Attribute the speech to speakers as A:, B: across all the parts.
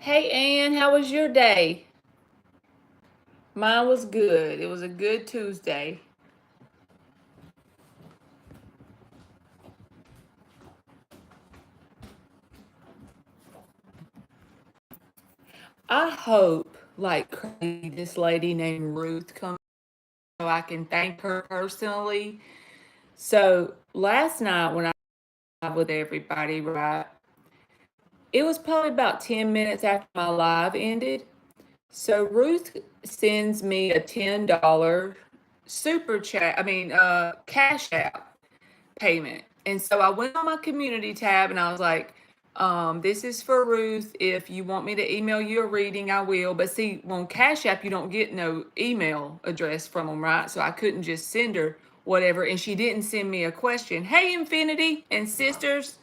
A: Hey Ann, how was your day? Mine was good. It was a good Tuesday. I hope, like crazy, this lady named Ruth comes so I can thank her personally. So last night when I was with everybody, right, it was probably about 10 minutes after my live ended. So Ruth sends me a $10 super chat, cash app payment. And so I went on my community tab and I was like, this is for Ruth. If you want me to email you a reading, I will. But see, on Cash App, you don't get no email address from them, right? So I couldn't just send her whatever. And she didn't send me a question. Hey, Infinity and sisters.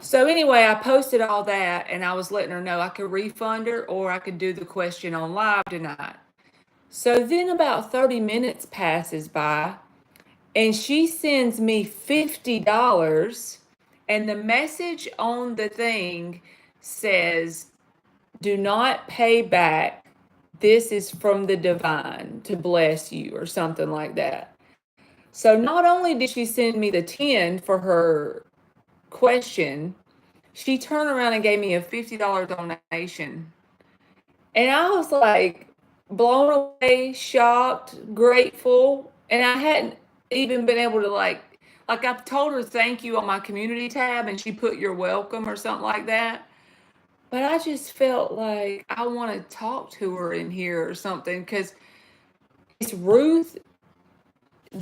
A: So anyway, I posted all that and I was letting her know I could refund her or I could do the question on live tonight. So then about 30 minutes passes by and she sends me $50 and the message on the thing says, do not pay back, this is from the divine to bless you, or something like that. So not only did she send me the 10 for her question, she turned around and gave me a $50 donation. And I was like blown away, shocked, grateful. And I hadn't even been able to like I've told her thank you on my community tab and she put you're welcome or something like that. But I just felt like I want to talk to her in here or something because it's Ruth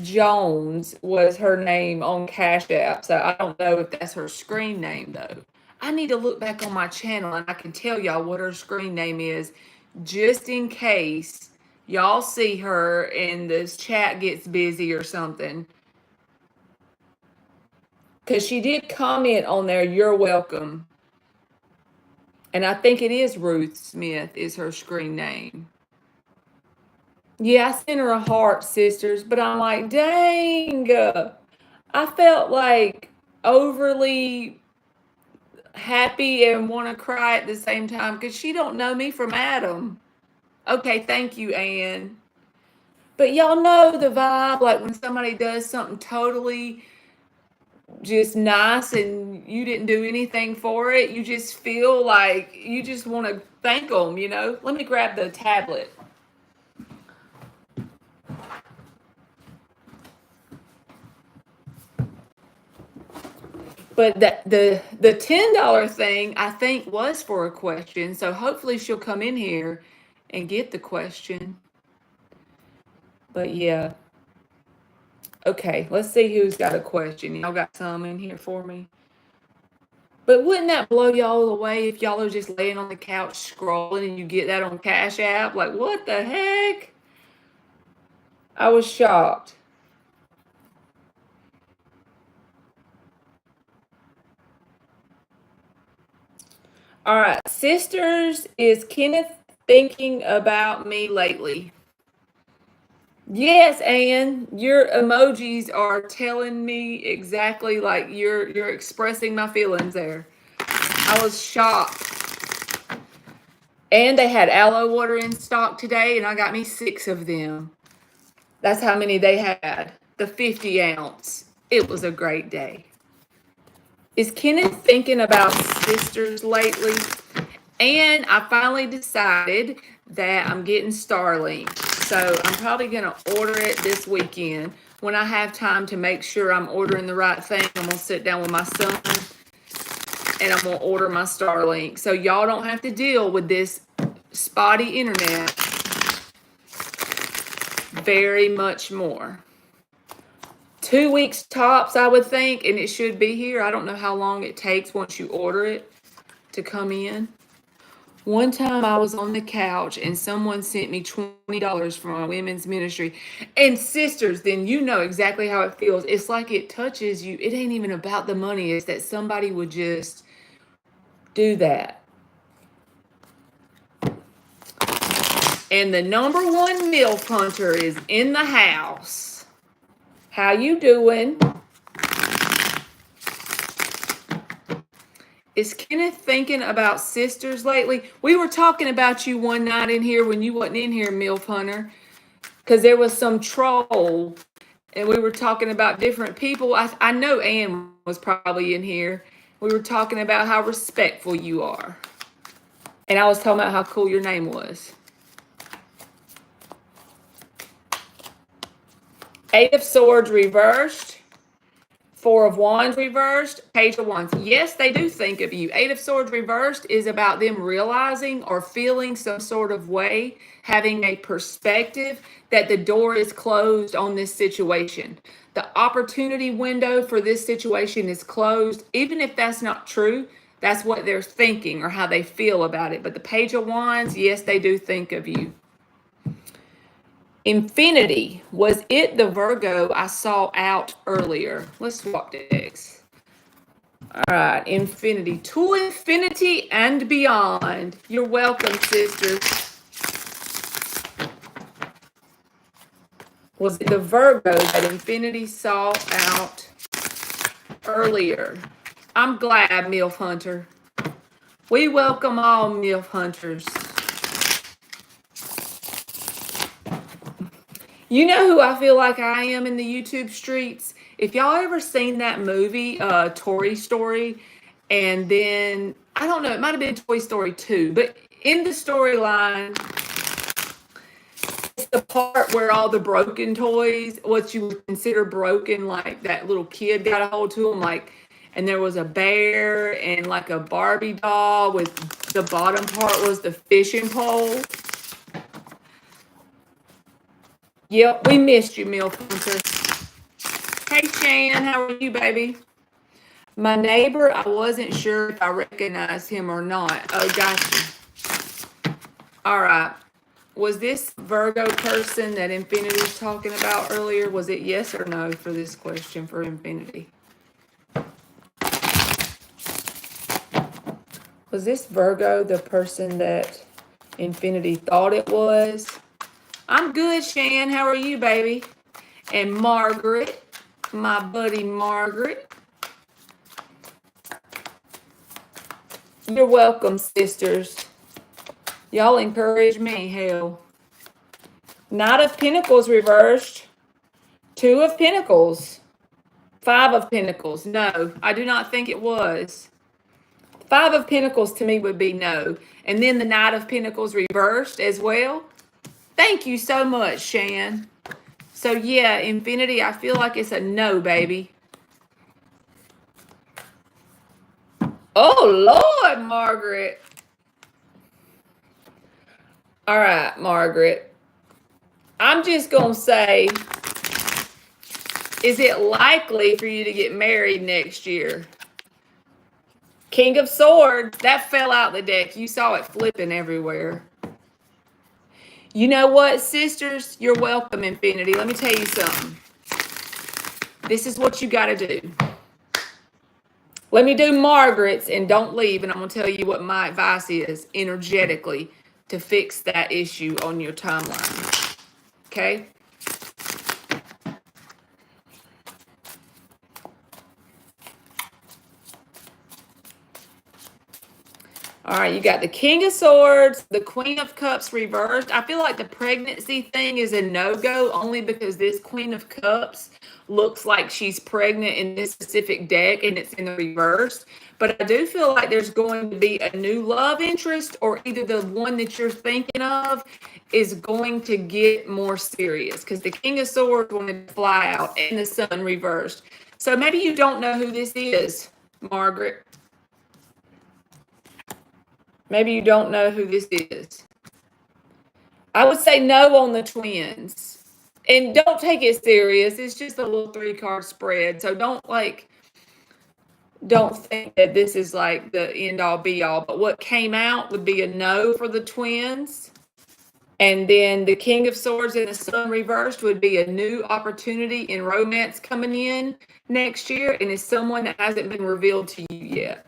A: Jones was her name on Cash App. So I don't know if that's her screen name though. I need to look back on my channel and I can tell y'all what her screen name is just in case y'all see her and this chat gets busy or something. Because she did comment on there, you're welcome. And I think it is Ruth Smith is her screen name. Yeah, I sent her a heart, sisters, but I'm like, dang. I felt like overly happy and want to cry at the same time because she don't know me from Adam. Okay, thank you, Ann. But y'all know the vibe, like when somebody does something totally just nice and you didn't do anything for it, you just feel like you just want to thank them, you know? Let me grab the tablet. But the $10 thing I think was for a question, so hopefully she'll come in here and get the question. But yeah. Okay, let's see who's got a question. Y'all got some in here for me? But wouldn't that blow y'all away if y'all are just laying on the couch scrolling and you get that on Cash App? Like, what the heck? I was shocked. All right, sisters, is Kenneth thinking about me lately? Yes, Ann, your emojis are telling me exactly like you're expressing my feelings there. I was shocked. And they had aloe water in stock today, and I got me 6 of them. That's how many they had. The 50 ounce. It was a great day. Is Kenneth thinking about sisters lately? And I finally decided that I'm getting Starlink. So I'm probably going to order it this weekend. When I have time to make sure I'm ordering the right thing, I'm going to sit down with my son and I'm going to order my Starlink. So y'all don't have to deal with this spotty internet very much more. 2 weeks tops, I would think, and it should be here. I don't know how long it takes once you order it to come in. One time I was on the couch and someone sent me $20 from my women's ministry. And sisters, then you know exactly how it feels. It's like it touches you. It ain't even about the money. It's that somebody would just do that. And the number one MILF hunter is in the house. How you doing? Is Kenneth thinking about sisters lately? We were talking about you one night in here when you wasn't in here, MILF Hunter, because there was some troll, and we were talking about different people. I know Ann was probably in here. We were talking about how respectful you are. And I was talking about how cool your name was. Eight of Swords reversed. Four of Wands reversed, Page of Wands. Yes, they do think of you. Eight of Swords reversed is about them realizing or feeling some sort of way, having a perspective that the door is closed on this situation. The opportunity window for this situation is closed. Even if that's not true, that's what they're thinking or how they feel about it. But the Page of Wands, yes, they do think of you. Infinity, was it the Virgo I saw out earlier? Let's swap decks. All right, Infinity. To infinity and beyond. You're welcome, sisters. Was it the Virgo that Infinity saw out earlier? I'm glad, MILF Hunter. We welcome all MILF Hunters. You know who I feel like I am in the YouTube streets? If y'all ever seen that movie, Toy Story, and then, I don't know, it might have been Toy Story 2, but in the storyline, it's the part where all the broken toys, what you would consider broken, like that little kid got a hold to them, like, and there was a bear and like a Barbie doll with the bottom part was the fishing pole. Yep, we missed you, MILF Hunter. Hey, Shan, how are you, baby? My neighbor, I wasn't sure if I recognized him or not. Oh, gotcha. All right. Was this Virgo person that Infinity was talking about earlier, was it yes or no for this question for Infinity? Was this Virgo the person that Infinity thought it was? I'm good, Shan. How are you, baby? And Margaret, my buddy Margaret. You're welcome, sisters. Y'all encourage me, hell. Knight of Pentacles reversed. Two of Pentacles. Five of Pentacles. No, I do not think it was. Five of Pentacles to me would be no. And then the Knight of Pentacles reversed as well. Thank you so much, Shan. So yeah, Infinity, I feel like it's a no, baby. Oh, Lord, Margaret. All right, Margaret. I'm just going to say, is it likely for you to get married next year? King of Swords, that fell out the deck. You saw it flipping everywhere. You know what, sisters? You're welcome, Infinity. Let me tell you something. This is what you got to do. Let me do Margaret's and don't leave, and I'm going to tell you what my advice is energetically to fix that issue on your timeline. Okay? All right, you got the King of Swords, the Queen of Cups reversed. I feel like the pregnancy thing is a no-go only because this Queen of Cups looks like she's pregnant in this specific deck and it's in the reverse. But I do feel like there's going to be a new love interest, or either the one that you're thinking of is going to get more serious because the King of Swords wanted to fly out and the Sun reversed. So maybe you don't know who this is, Margaret. Maybe you don't know who this is. I would say no on the twins. And don't take it serious. It's just a little 3-card spread. So don't think that this is like the end all be all. But what came out would be a no for the twins. And then the King of Swords and the Sun reversed would be a new opportunity in romance coming in next year. And it's someone that hasn't been revealed to you yet.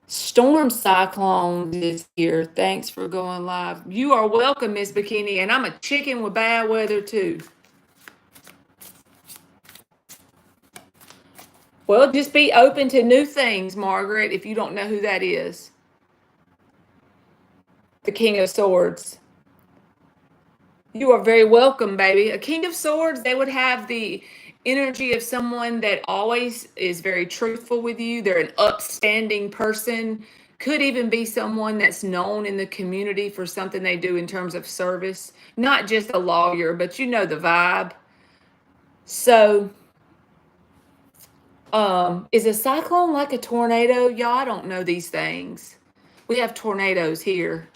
A: Storm Cyclone is here. Thanks for going live. You are welcome, Miss Bikini. And I'm a chicken with bad weather, too. Well, just be open to new things, Margaret, if you don't know who that is. The King of Swords. You are very welcome, baby. A King of Swords, they would have the energy of someone that always is very truthful with you. They're an upstanding person. Could even be someone that's known in the community for something they do in terms of service. Not just a lawyer, but you know the vibe. So, is a cyclone like a tornado? Y'all, I don't know these things. We have tornadoes here.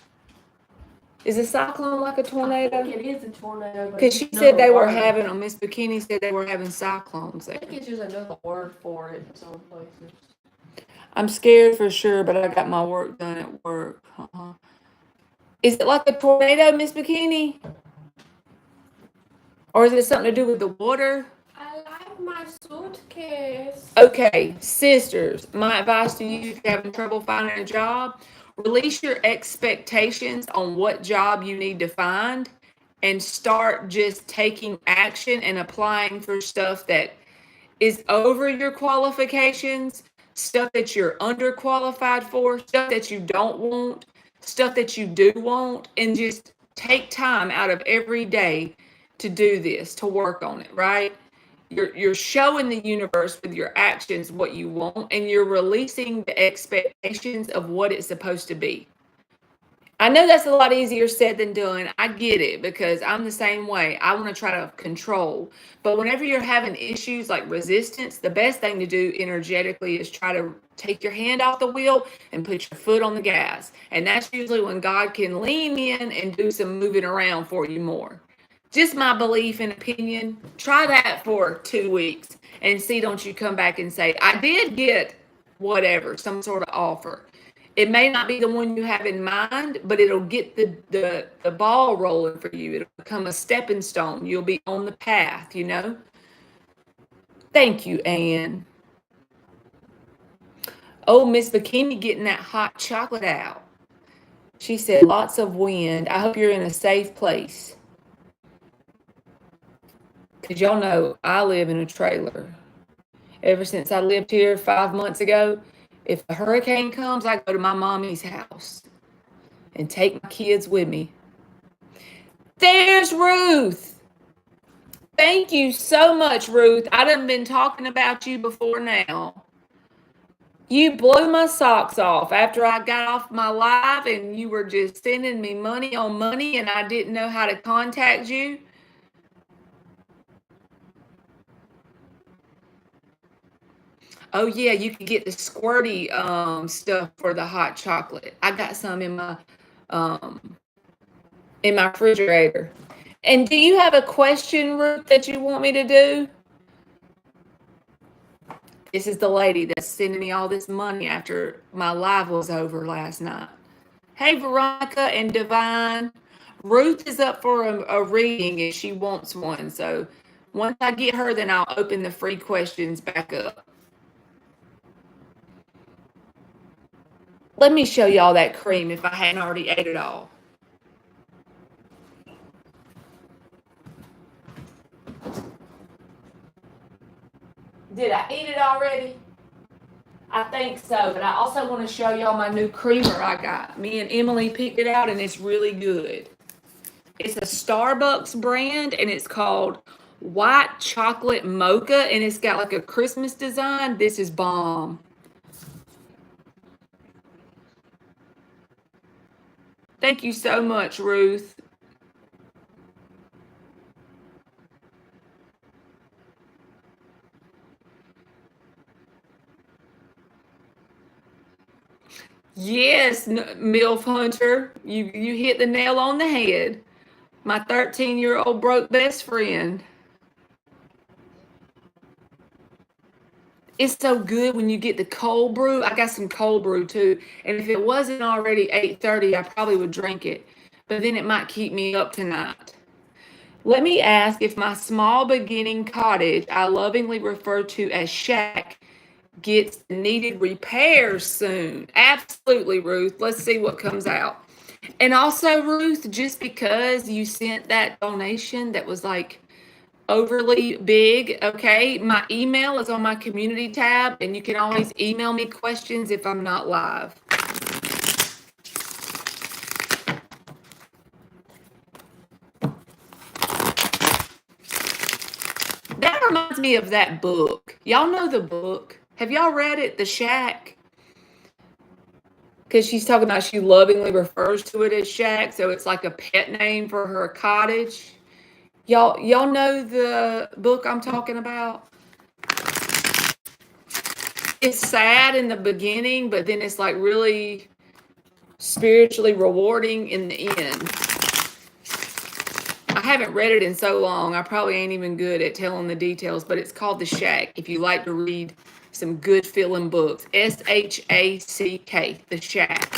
A: Is a cyclone like a tornado?
B: I think it is a tornado.
A: Because she said they were having, Miss Bikini said they were having cyclones there.
B: I think it's just another word for it in some places.
A: I'm scared for sure, but I got my work done at work. Is it like a tornado, Miss Bikini? Or is it something to do with the water?
B: I like my suitcase.
A: Okay, sisters, my advice to you if you're having trouble finding a job, release your expectations on what job you need to find and start just taking action and applying for stuff that is over your qualifications, stuff that you're underqualified for, stuff that you don't want, stuff that you do want, and just take time out of every day to do this, to work on it, right? You're showing the universe with your actions what you want, and you're releasing the expectations of what it's supposed to be. I know that's a lot easier said than done. I get it because I'm the same way. I want to try to control. But whenever you're having issues like resistance, the best thing to do energetically is try to take your hand off the wheel and put your foot on the gas. And that's usually when God can lean in and do some moving around for you more. Just my belief and opinion. Try that for 2 weeks and see, don't you come back and say, I did get whatever, some sort of offer. It may not be the one you have in mind, but it'll get the ball rolling for you. It'll become a stepping stone. You'll be on the path, you know? Thank you, Anne. Oh, Miss Bikini getting that hot chocolate out. She said, lots of wind. I hope you're in a safe place. Because y'all know I live in a trailer. Ever since I lived here 5 months ago, if a hurricane comes, I go to my mommy's house and take my kids with me. There's Ruth. Thank you so much, Ruth. I done been talking about you before now. You blew my socks off after I got off my live and you were just sending me money on money and I didn't know how to contact you. Oh yeah, you can get the squirty stuff for the hot chocolate. I got some in my refrigerator. And do you have a question, Ruth, that you want me to do? This is the lady that's sending me all this money after my live was over last night. Hey, Veronica and Divine. Ruth is up for a reading if she wants one. So once I get her, then I'll open the free questions back up. Let me show y'all that cream if I hadn't already ate it all. Did I eat it already? I think so, but I also want to show y'all my new creamer I got. Me and Emily picked it out and it's really good. It's a Starbucks brand and it's called White Chocolate Mocha and it's got like a Christmas design. This is bomb. Thank you so much, Ruth. Yes, MILF Hunter, you hit the nail on the head. My 13-year-old broke best friend. It's so good when you get the cold brew. I got some cold brew too. And if it wasn't already 8:30, I probably would drink it. But then it might keep me up tonight. Let me ask if my small beginning cottage, I lovingly refer to as shack, gets needed repairs soon. Absolutely, Ruth. Let's see what comes out. And also, Ruth, just because you sent that donation that was like overly big, okay? My email is on my community tab, and you can always email me questions if I'm not live. That reminds me of that book. Y'all know the book? Have y'all read it, The Shack? Because she's talking about she lovingly refers to it as shack, so it's like a pet name for her cottage. Y'all know the book I'm talking about? It's sad in the beginning, but then it's like really spiritually rewarding in the end. I haven't read it in so long. I probably ain't even good at telling the details, but it's called The Shack. If you like to read some good feeling books, SHACK, The Shack.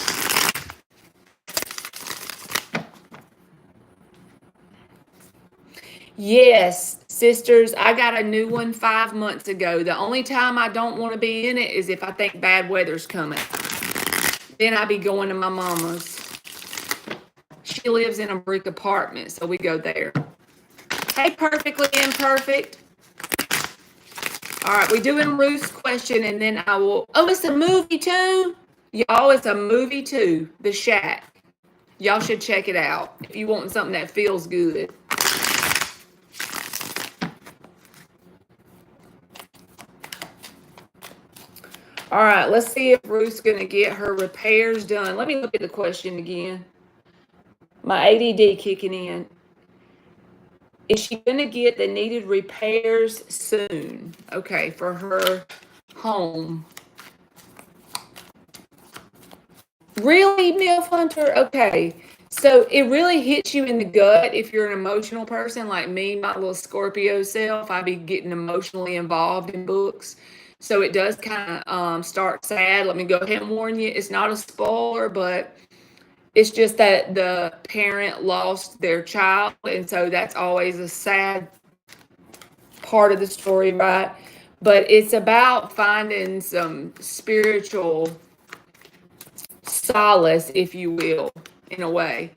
A: Yes, sisters, I got a new one 5 months ago. The only time I don't want to be in it is if I think bad weather's coming. Then I be going to my mama's. She lives in a brick apartment, so we go there. Hey, Perfectly Imperfect. All right, we're doing Ruth's question, and then I will. Oh, it's a movie too? Y'all, it's a movie too. The Shack. Y'all should check it out if you want something that feels good. All right, let's see if Ruth's going to get her repairs done. Let me look at the question again. My ADD kicking in. Is she going to get the needed repairs soon? Okay, for her home. Really, MILF Hunter? Okay. So it really hits you in the gut if you're an emotional person like me, my little Scorpio self. I be getting emotionally involved in books. So it does kind of start sad. Let me go ahead and warn you. It's not a spoiler, but it's just that the parent lost their child. And so that's always a sad part of the story, right? But it's about finding some spiritual solace, if you will, in a way.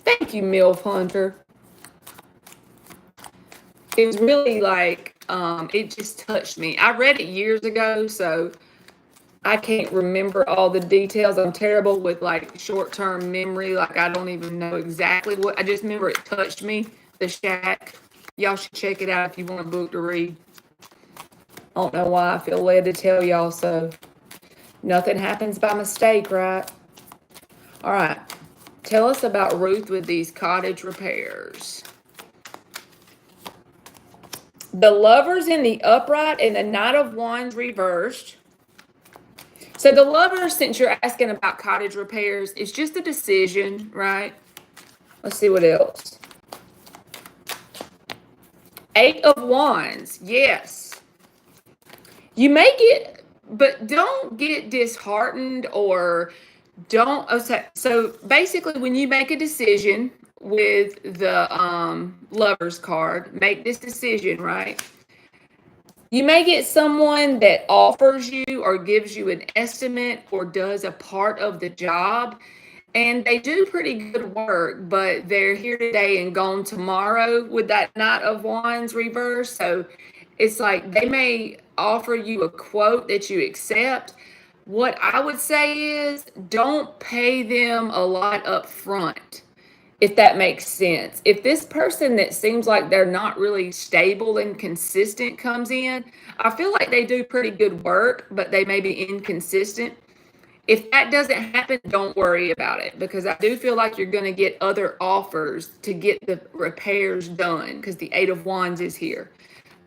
A: Thank you, MILF Hunter. It was really like, it just touched me. I read it years ago, so I can't remember all the details. I'm terrible with like short-term memory. Like I don't even know exactly what. I just remember it touched me. The Shack. Y'all should check it out if you want a book to read. I don't know why I feel led to tell y'all so. Nothing happens by mistake, right? All right. Tell us about Ruth with these cottage repairs. The Lovers in the upright and the Knight of Wands reversed. So the Lovers, since you're asking about cottage repairs, it's just a decision, right? Let's see what else. 8 of Wands, yes. You may get, but don't get disheartened or don't. So basically, when you make a decision with the Lovers card, make this decision, right? You may get someone that offers you or gives you an estimate or does a part of the job, and they do pretty good work, but they're here today and gone tomorrow with that Knight of Wands reverse. So it's like they may offer you a quote that you accept. What I would say is don't pay them a lot up front, if that makes sense. If this person that seems like they're not really stable and consistent comes in, I feel like they do pretty good work, but they may be inconsistent. If that doesn't happen, don't worry about it, because I do feel like you're going to get other offers to get the repairs done because the 8 of Wands is here.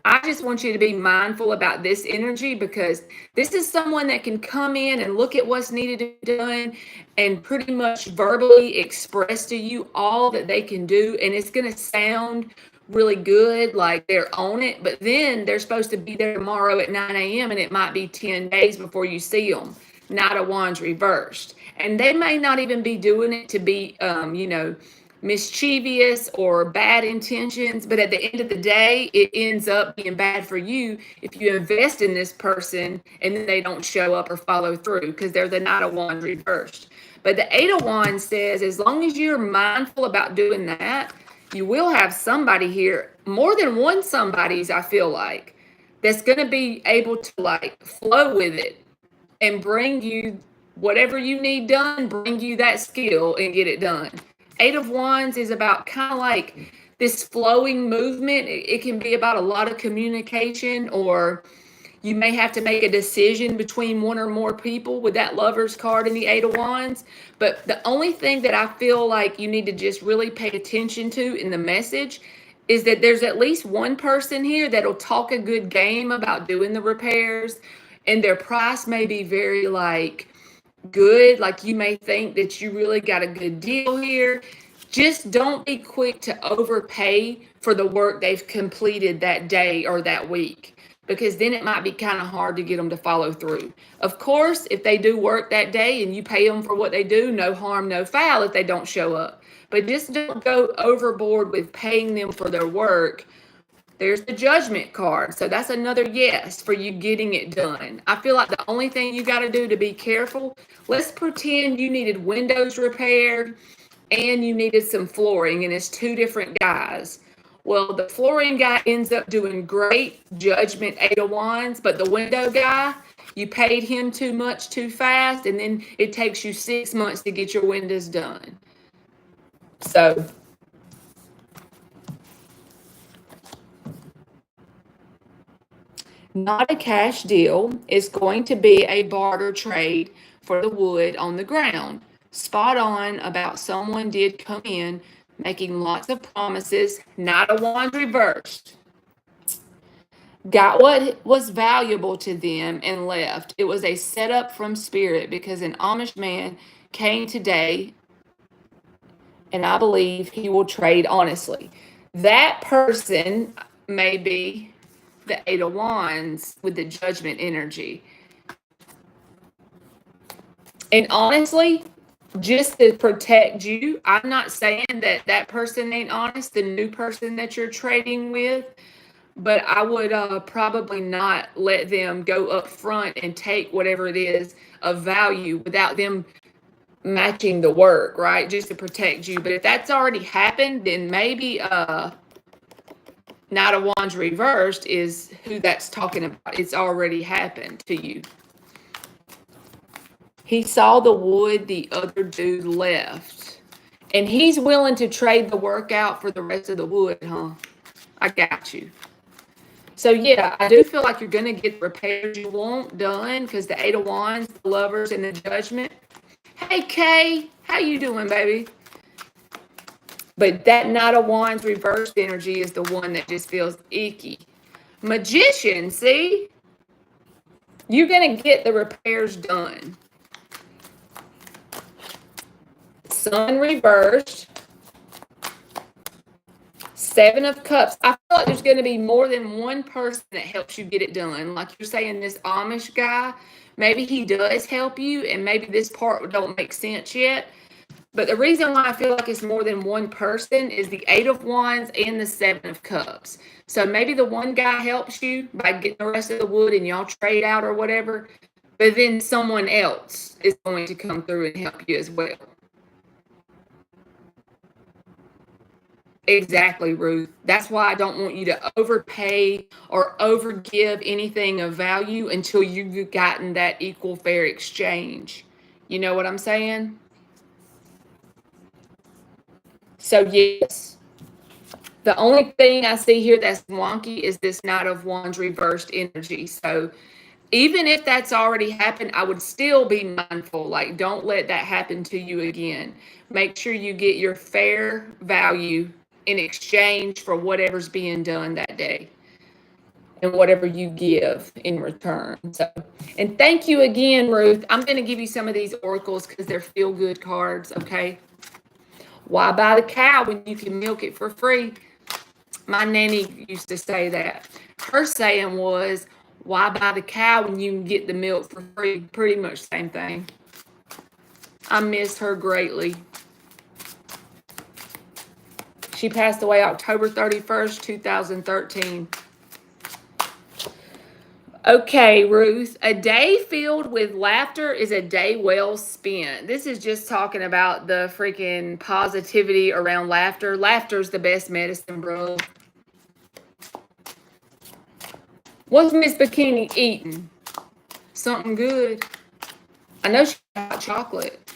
A: I just want you to be mindful about this energy, because this is someone that can come in and look at what's needed to be done and pretty much verbally express to you all that they can do. And it's going to sound really good, like they're on it, but then they're supposed to be there tomorrow at 9 a.m. and it might be 10 days before you see them. Knight of Wands reversed. And they may not even be doing it to be, mischievous or bad intentions, but at the end of the day, it ends up being bad for you if you invest in this person and then they don't show up or follow through, because they're the Knight of Wands reversed. But the 8 of Wands says, as long as you're mindful about doing that, you will have somebody here, more than one somebody's, I feel like, that's going to be able to like flow with it and bring you whatever you need done, bring you that skill and get it done. Eight of Wands is about kind of like this flowing movement. It can be about a lot of communication, or you may have to make a decision between one or more people with that Lover's card and the Eight of Wands. But the only thing that I feel like you need to just really pay attention to in the message is that there's at least one person here that'll talk a good game about doing the repairs, and their price may be very like good. Like you may think that you really got a good deal here. Just don't be quick to overpay for the work they've completed that day or that week, because then it might be kind of hard to get them to follow through. Of course, if they do work that day and you pay them for what they do, no harm, no foul if they don't show up. But just don't go overboard with paying them for their work. There's the Judgment card. So that's another yes for you getting it done. I feel like the only thing you got to do to be careful, let's pretend you needed windows repaired and you needed some flooring, and it's two different guys. Well, the flooring guy ends up doing great, Judgment, Eight of Wands, but the window guy, you paid him too much too fast, and then it takes you 6 months to get your windows done. So not a cash deal. It's going to be a barter trade for the wood on the ground. Spot on about someone did come in making lots of promises. Knight of Wands reversed. Got what was valuable to them and left. It was a setup from spirit, because an Amish man came today and I believe he will trade honestly. That person may be the Eight of Wands with the Judgment energy. And honestly, just to protect you, I'm not saying that that person ain't honest, the new person that you're trading with, but I would probably not let them go up front and take whatever it is of value without them matching the work, right? Just to protect you. But if that's already happened, then maybe Knight of Wands reversed is who that's talking about. It's already happened to you. He saw the wood the other dude left, and he's willing to trade the work out for the rest of the wood, huh? I got you. So yeah, I do feel like you're going to get the repairs you want done, because the Eight of Wands, the Lovers, and the Judgment. Hey, Kay, how you doing, baby? But that Knight of Wands reversed energy is the one that just feels icky. Magician, see? You're going to get the repairs done. Sun reversed. Seven of Cups. I feel like there's going to be more than one person that helps you get it done. Like you're saying, this Amish guy, maybe he does help you, and maybe this part don't make sense yet. But the reason why I feel like it's more than one person is the Eight of Wands and the Seven of Cups. So maybe the one guy helps you by getting the rest of the wood and y'all trade out or whatever, but then someone else is going to come through and help you as well. Exactly, Ruth. That's why I don't want you to overpay or overgive anything of value until you've gotten that equal fair exchange. You know what I'm saying? So yes, the only thing I see here that's wonky is this Knight of Wands reversed energy. So even if that's already happened, I would still be mindful. Like, don't let that happen to you again. Make sure you get your fair value in exchange for whatever's being done that day and whatever you give in return. So, and thank you again, Ruth. I'm going to give you some of these oracles because they're feel-good cards, okay? Why buy the cow when you can milk it for free? My nanny used to say that. Her saying was, why buy the cow when you can get the milk for free? Pretty much same thing. I miss her greatly. She passed away October 31st, 2013. Okay, Ruth, a day filled with laughter is a day well spent. This is just talking about the freaking positivity around laughter. Laughter's the best medicine, bro. What's Miss Bikini eating? Something good. I know she got chocolate.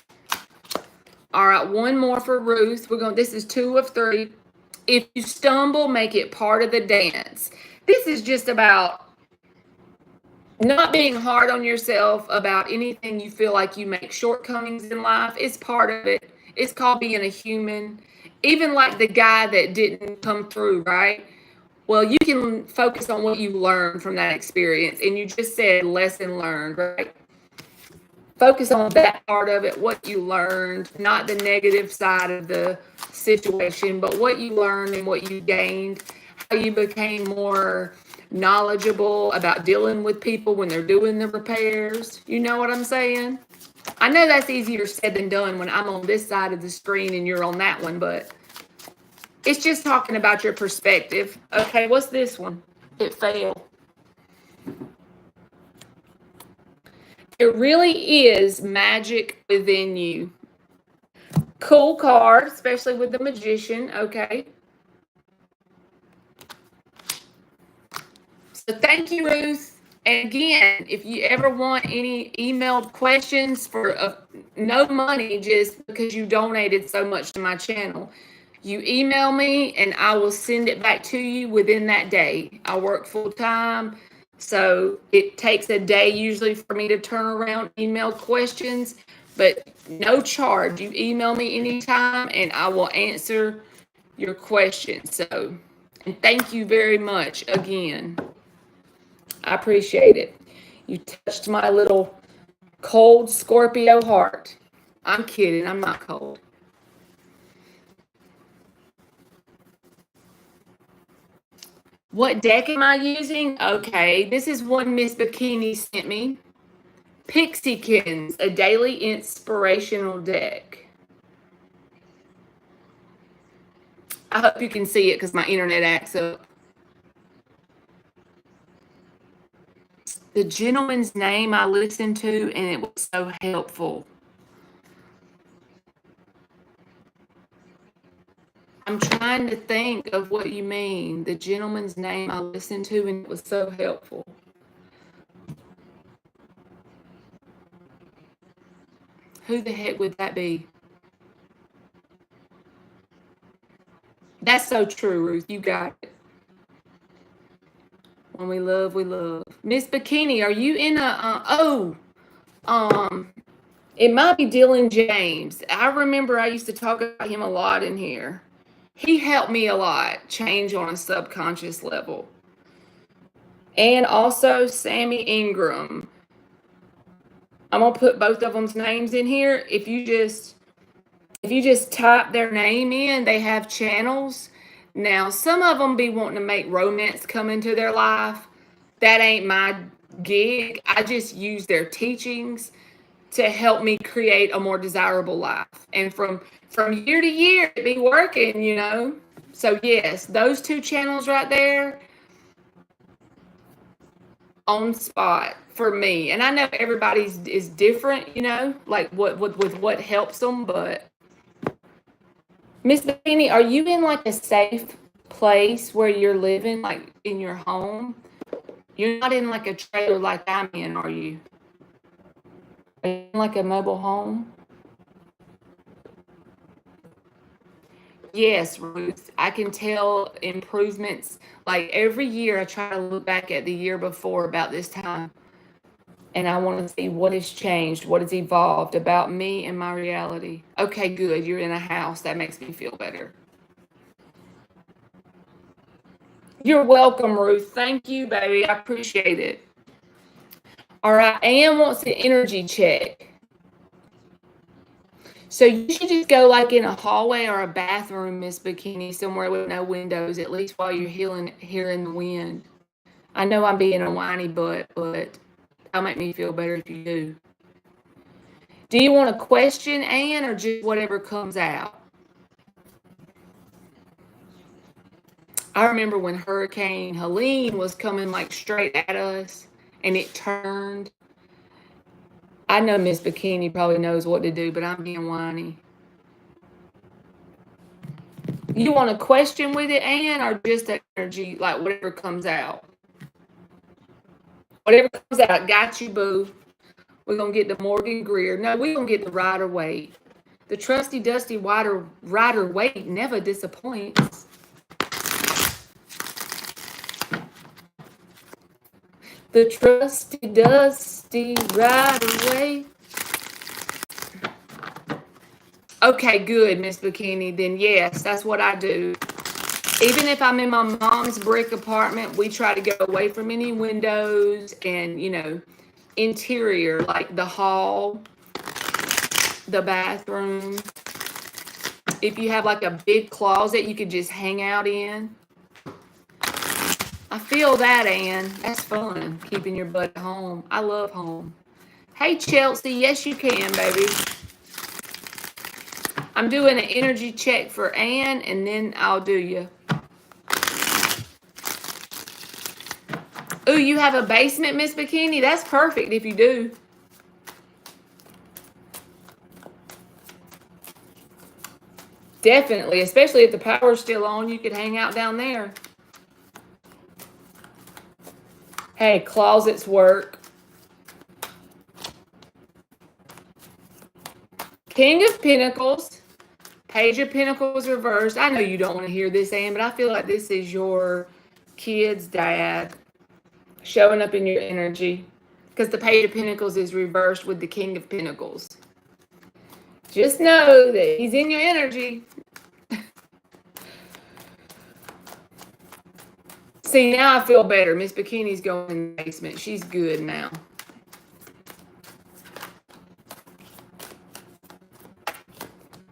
A: All right, one more for Ruth. This is 2 of 3. If you stumble, make it part of the dance. This is just about not being hard on yourself about anything you feel like you make shortcomings in life. It's part of it. It's called being a human. Even like the guy that didn't come through, right? Well, you can focus on what you learned from that experience. And you just said lesson learned, right? Focus on that part of it, what you learned, not the negative side of the situation, but what you learned and what you gained, how you became more knowledgeable about dealing with people when they're doing the repairs. You know what I'm saying? I know that's easier said than done when I'm on this side of the screen and you're on that one, but it's just talking about your perspective. Okay, what's this one? It failed. It really is magic within you. Cool card, especially with the magician. Okay. So thank you, Ruth. And again, if you ever want any emailed questions for no money, just because you donated so much to my channel, you email me and I will send it back to you within that day. I work full time. So it takes a day usually for me to turn around email questions, but no charge. You email me anytime and I will answer your questions. So, and thank you very much again. I appreciate it. You touched my little cold Scorpio heart. I'm kidding. I'm not cold. What deck am I using? Okay, this is one Miss Bikini sent me. Pixiekins, a daily inspirational deck. I hope you can see it because my internet acts up. The gentleman's name I listened to, and it was so helpful. I'm trying to think of what you mean. The gentleman's name I listened to, and it was so helpful. Who the heck would that be? That's so true, Ruth. You got it. When we love, we love. Miss Bikini, are you in a, it might be Dylan James. I remember I used to talk about him a lot in here. He helped me a lot change on a subconscious level. And also Sammy Ingram. I'm going to put both of them's names in here. If you just type their name in, they have channels. Now, some of them be wanting to make romance come into their life. That ain't my gig. I just use their teachings to help me create a more desirable life. And from year to year, it be working, you know. So yes, those 2 channels right there, on spot for me. And I know everybody's is different, you know, like what helps them, but Miss Bikini, are you in like a safe place where you're living, like in your home? You're not in like a trailer like I'm in, are you? Are you in like a mobile home? Yes, Ruth, I can tell improvements. Like every year, I try to look back at the year before about this time, and I want to see what has changed, what has evolved about me and my reality. Okay, good. You're in a house. That makes me feel better. You're welcome, Ruth. Thank you, baby. I appreciate it. All right, Ann wants an energy check. So you should just go like in a hallway or a bathroom, Miss Bikini, somewhere with no windows, at least while you're hearing the wind. I know I'm being a whiny butt, but that'll make me feel better if you do. Do you want a question, Ann, or just whatever comes out? I remember when Hurricane Helene was coming like straight at us, and it turned. I know Miss Bikini probably knows what to do, but I'm being whiny. You want a question with it, Ann, or just that energy, like whatever comes out? Whatever comes out, got you, boo. We're going to get the Morgan Greer. No, we're going to get the Rider Waite. The trusty, dusty Rider Waite never disappoints. The trusty, dusty Rider Waite. Okay, good, Miss Bikini. Then yes, that's what I do. Even if I'm in my mom's brick apartment, we try to go away from any windows and, interior, like the hall, the bathroom. If you have like a big closet you could just hang out in. I feel that, Ann. That's fun, keeping your butt at home. I love home. Hey, Chelsea. Yes, you can, baby. I'm doing an energy check for Ann, and then I'll do you. Ooh, you have a basement, Miss Bikini? That's perfect if you do. Definitely, especially if the power's still on, you could hang out down there. Hey, closets work. King of Pentacles. Page of Pentacles reversed. I know you don't want to hear this, Ann, but I feel like this is your kid's dad showing up in your energy, because the Page of Pentacles is reversed with the King of Pentacles. Just know that he's in your energy. See, now I feel better. Miss Bikini's going in the basement. She's good now.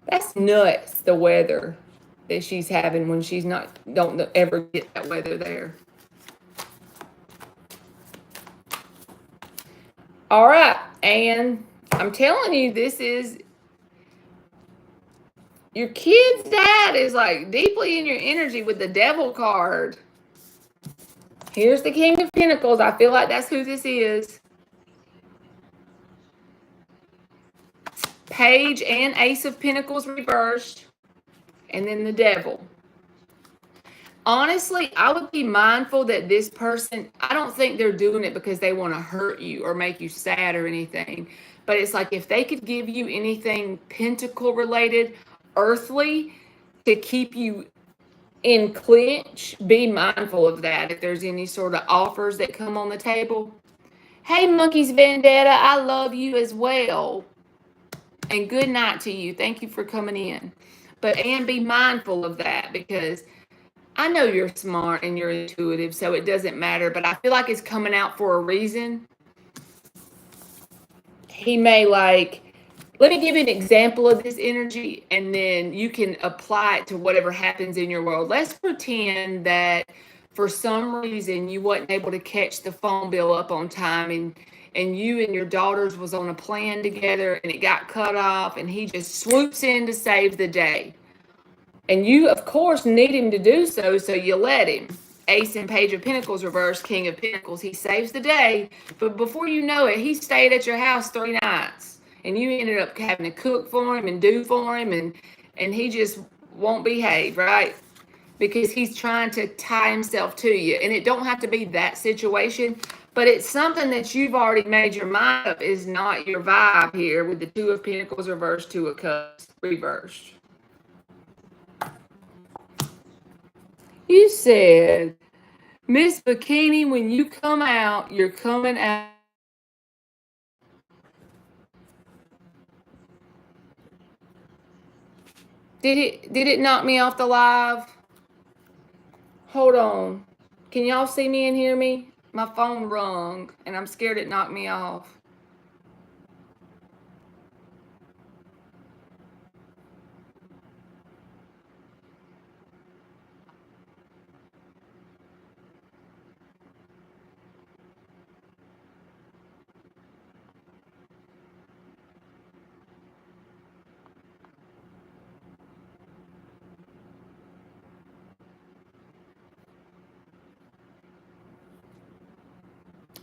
A: That's nuts, the weather that she's having when she's not, don't ever get that weather there. All right, and I'm telling you, this is, your kid's dad is like deeply in your energy with the Devil card. Here's the King of Pentacles. I feel like that's who this is. Page and Ace of Pentacles reversed. And then the Devil. Honestly, I would be mindful that this person, I don't think they're doing it because they want to hurt you or make you sad or anything. But it's like if they could give you anything pentacle related, earthly, to keep you in clinch, be mindful of that. If there's any sort of offers that come on the table. Hey, Monkeys Vendetta, I love you as well. And good night to you. Thank you for coming in. But, and be mindful of that, because I know you're smart and you're intuitive, so it doesn't matter. But I feel like it's coming out for a reason. He may let me give you an example of this energy, and then you can apply it to whatever happens in your world. Let's pretend that for some reason you wasn't able to catch the phone bill up on time, and you and your daughters was on a plan together and it got cut off, and he just swoops in to save the day. And you, of course, need him to do so, so you let him. Ace and Page of Pentacles reverse, King of Pentacles. He saves the day, but before you know it, he stayed at your house 3 nights. And you ended up having to cook for him and do for him, and he just won't behave, right? Because he's trying to tie himself to you. And it don't have to be that situation, but it's something that you've already made your mind up is not your vibe here with the Two of Pentacles reversed, Two of Cups reversed. You said, Miss Bikini, when you come out, you're coming out. Did it knock me off the live? Hold on. Can y'all see me and hear me? My phone rung, and I'm scared it knocked me off.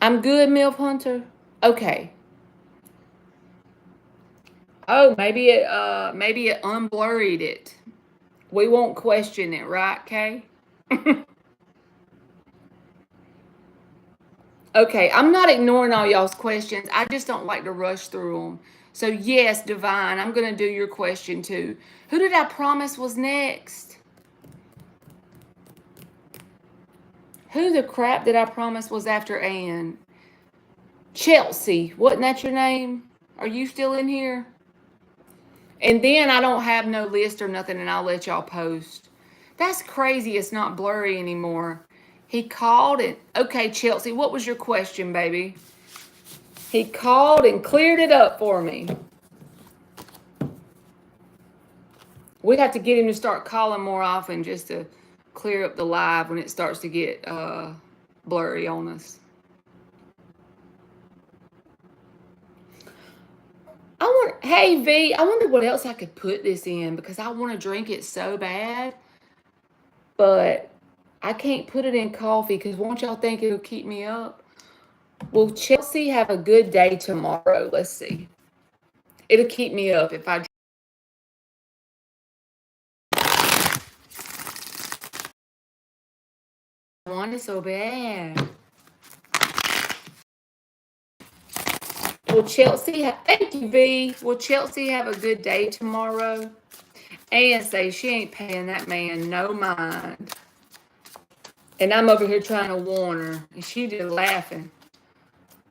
A: I'm good, Milf Hunter. Okay. Oh, maybe it unblurried it. We won't question it, right, Kay? Okay, I'm not ignoring all y'all's questions. I just don't like to rush through them. So yes, Divine, I'm gonna do your question too. Who did I promise was next? Who the crap did I promise was after Ann? Chelsea, wasn't that your name? Are you still in here? And then I don't have no list or nothing, and I'll let y'all post. That's crazy. It's not blurry anymore. He called and okay, Chelsea, what was your question, baby? He called and cleared it up for me. We have to get him to start calling more often just to clear up the live when it starts to get blurry on us. Hey V, I wonder what else I could put this in because I want to drink it so bad, but I can't put it in coffee because won't y'all think it'll keep me up? Will Chelsea have a good day tomorrow? Let's see. It'll keep me up if I want it so bad. Will Chelsea have, thank you, V. Will Chelsea have a good day tomorrow? And say she ain't paying that man no mind. And I'm over here trying to warn her. And she just laughing.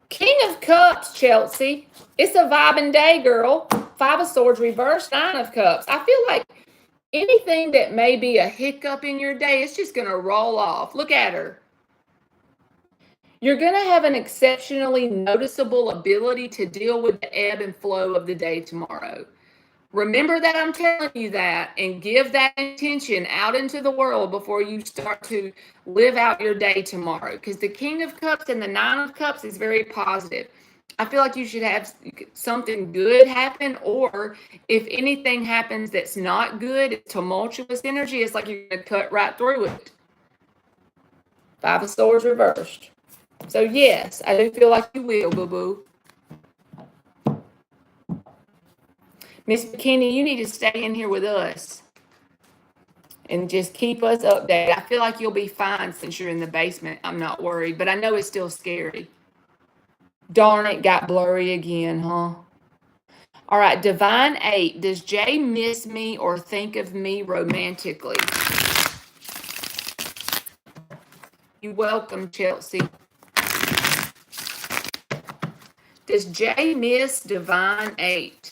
A: King of Cups, Chelsea. It's a vibing day, girl. 5 of Swords reversed, 9 of Cups. I feel like anything that may be a hiccup in your day, it's just going to roll off. Look at her. You're going to have an exceptionally noticeable ability to deal with the ebb and flow of the day tomorrow. Remember that I'm telling you that and give that intention out into the world before you start to live out your day tomorrow. Because the King of Cups and the 9 of Cups is very positive. I feel like you should have something good happen, or if anything happens that's not good, tumultuous energy, it's like you're going to cut right through it. 5 of Swords reversed. So yes, I do feel like you will, boo-boo. Miss McKinney, you need to stay in here with us and just keep us updated. I feel like you'll be fine since you're in the basement. I'm not worried, but I know it's still scary. Darn it, got blurry again, huh? All right, Divine 8. Does Jay miss me or think of me romantically? You're welcome, Chelsea. Does Jay miss Divine 8?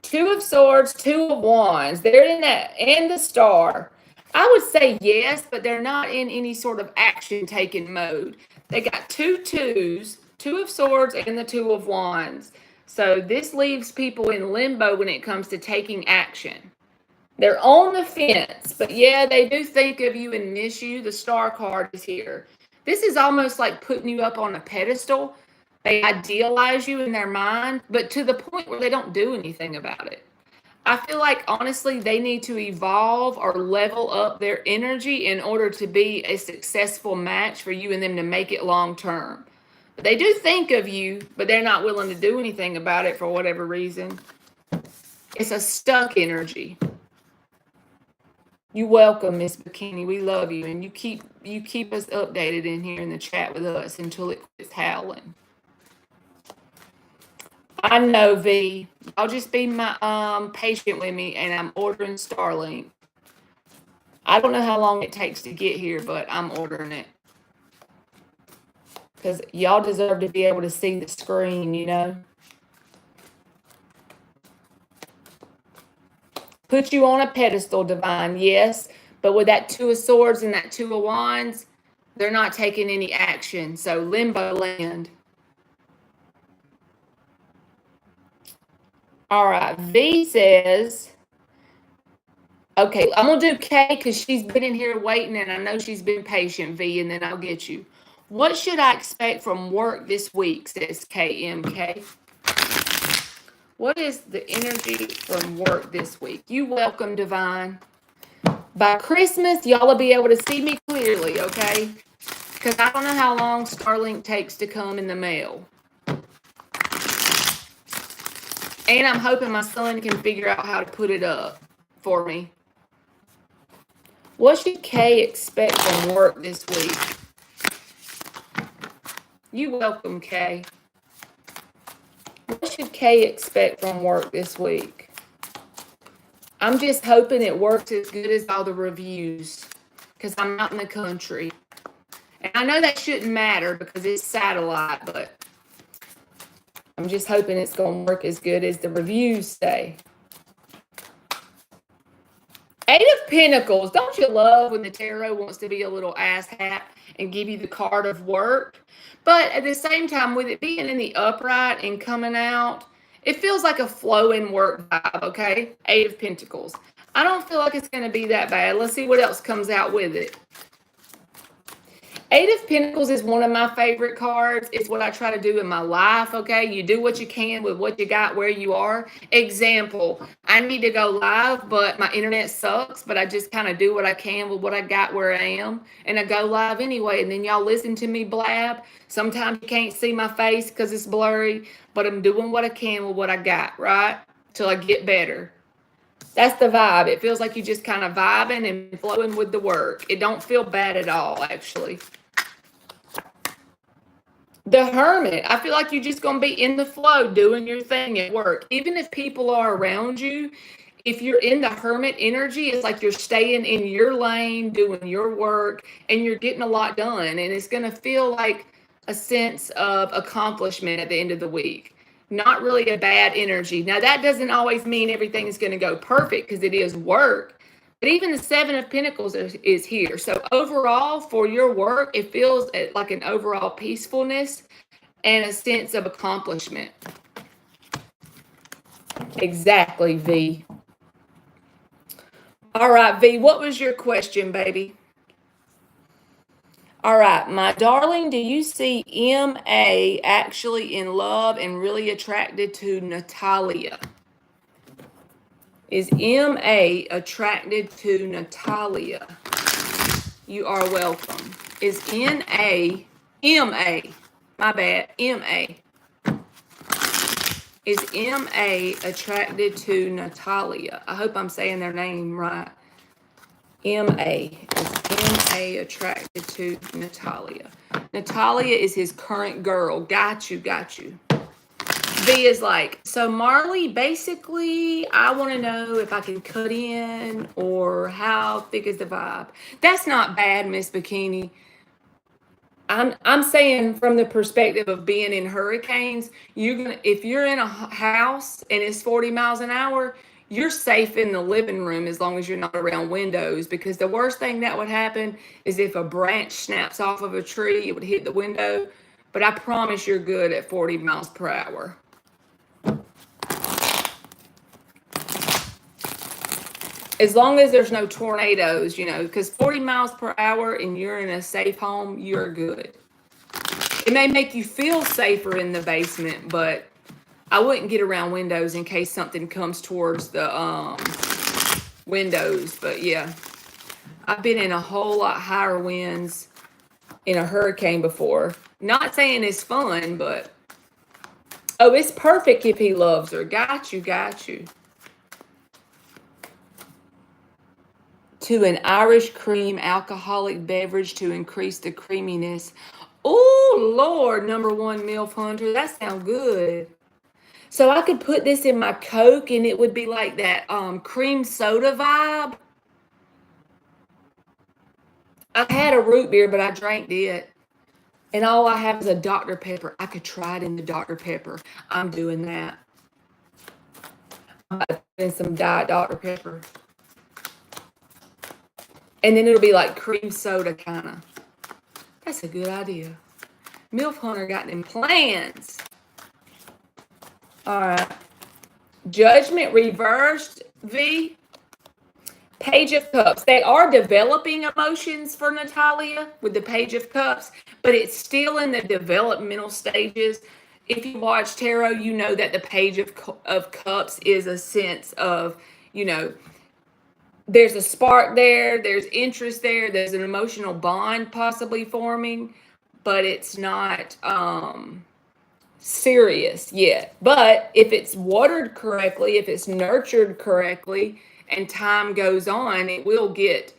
A: 2 of Swords, 2 of Wands. They're in that, and the Star. I would say yes, but they're not in any sort of action-taking mode. They got 2 twos, 2 of Swords, and the 2 of Wands. So this leaves people in limbo when it comes to taking action. They're on the fence, but yeah, they do think of you and miss you. The Star card is here. This is almost like putting you up on a pedestal. They idealize you in their mind, but to the point where they don't do anything about it. I feel like, honestly, they need to evolve or level up their energy in order to be a successful match for you and them to make it long term. But they do think of you, but they're not willing to do anything about it for whatever reason. It's a stuck energy. You welcome, Miss Bikini. We love you, and you keep us updated in here in the chat with us until it quits howling. I know, V. I'll just be patient with me, and I'm ordering Starlink. I don't know how long it takes to get here, but I'm ordering it. Because y'all deserve to be able to see the screen, you know? Put you on a pedestal, Divine, yes. But with that 2 of Swords and that 2 of Wands, they're not taking any action. So limbo land. All right, V says, okay, I'm going to do K because she's been in here waiting, and I know she's been patient, V, and then I'll get you. What should I expect from work this week, says KMK. What is the energy from work this week? You welcome, Divine. By Christmas, y'all will be able to see me clearly, okay? because I don't know how long Starlink takes to come in the mail. And I'm hoping my son can figure out how to put it up for me. What should Kay expect from work this week? You're welcome, Kay. What should Kay expect from work this week? I'm just hoping it works as good as all the reviews because I'm out in the country. And I know that shouldn't matter because it's satellite, but I'm just hoping it's going to work as good as the reviews say. Eight of Pentacles. Don't you love when the tarot wants to be a little asshat and give you the card of work? But at the same time, with it being in the upright and coming out, it feels like a flowing work vibe, okay? Eight of Pentacles. I don't feel like it's going to be that bad. Let's see what else comes out with it. Eight of Pentacles is one of my favorite cards. It's what I try to do in my life, okay? You do what you can with what you got where you are. Example, I need to go live, but my internet sucks, but I just kind of do what I can with what I got where I am, and I go live anyway, and then y'all listen to me blab. Sometimes you can't see my face because it's blurry, but I'm doing what I can with what I got, right? Till I get better. That's the vibe. It feels like you just kind of vibing and flowing with the work. It don't feel bad at all, actually. The Hermit. I feel like you're just going to be in the flow, doing your thing at work. Even if people are around you, if you're in the Hermit energy, it's like you're staying in your lane, doing your work, and you're getting a lot done. And it's going to feel like a sense of accomplishment at the end of the week. Not really a bad energy. Now, that doesn't always mean everything is going to go perfect because it is work. But even the Seven of Pentacles is here. So overall, for your work, it feels like an overall peacefulness and a sense of accomplishment. Exactly, V. All right, V, what was your question, baby? All right, my darling, do you see MA actually in love and really attracted to Natalia? Is MA attracted to Natalia? You are welcome. Is MA, my bad, MA. Is MA attracted to Natalia? I hope I'm saying their name right. MA. Is MA attracted to Natalia? Natalia is his current girl. Got you, got you. V is like, so Marley, basically, I want to know if I can cut in or how thick is the vibe. That's not bad, Miss Bikini. I'm saying from the perspective of being in hurricanes, if you're in a house and it's 40 miles an hour, you're safe in the living room as long as you're not around windows, because the worst thing that would happen is if a branch snaps off of a tree, it would hit the window. But I promise you're good at 40 miles per hour. As long as there's no tornadoes, because 40 miles per hour and you're in a safe home, you're good. It may make you feel safer in the basement, but I wouldn't get around windows in case something comes towards the windows. But yeah, I've been in a whole lot higher winds in a hurricane before. Not saying it's fun, but oh, it's perfect if he loves her. Got you, got you. To an Irish cream alcoholic beverage to increase the creaminess. Oh, Lord, number one MILF Hunter. That sounds good. So I could put this in my Coke and it would be like that cream soda vibe. I had a root beer, but I drank it. And all I have is a Dr. Pepper. I could try it in the Dr. Pepper. I'm doing that. I'm going to put in some Diet Dr. Pepper. And then it'll be like cream soda kind of. That's a good idea. MILF Hunter got them plans. All right. Judgment reversed, V. Page of Cups. They are developing emotions for Natalia with the Page of Cups, but it's still in the developmental stages. If you watch tarot, you know that the Page of Cups is a sense of, there's a spark there, there's interest there, there's an emotional bond possibly forming, but it's not serious yet. But if it's watered correctly, if it's nurtured correctly, and time goes on, it will get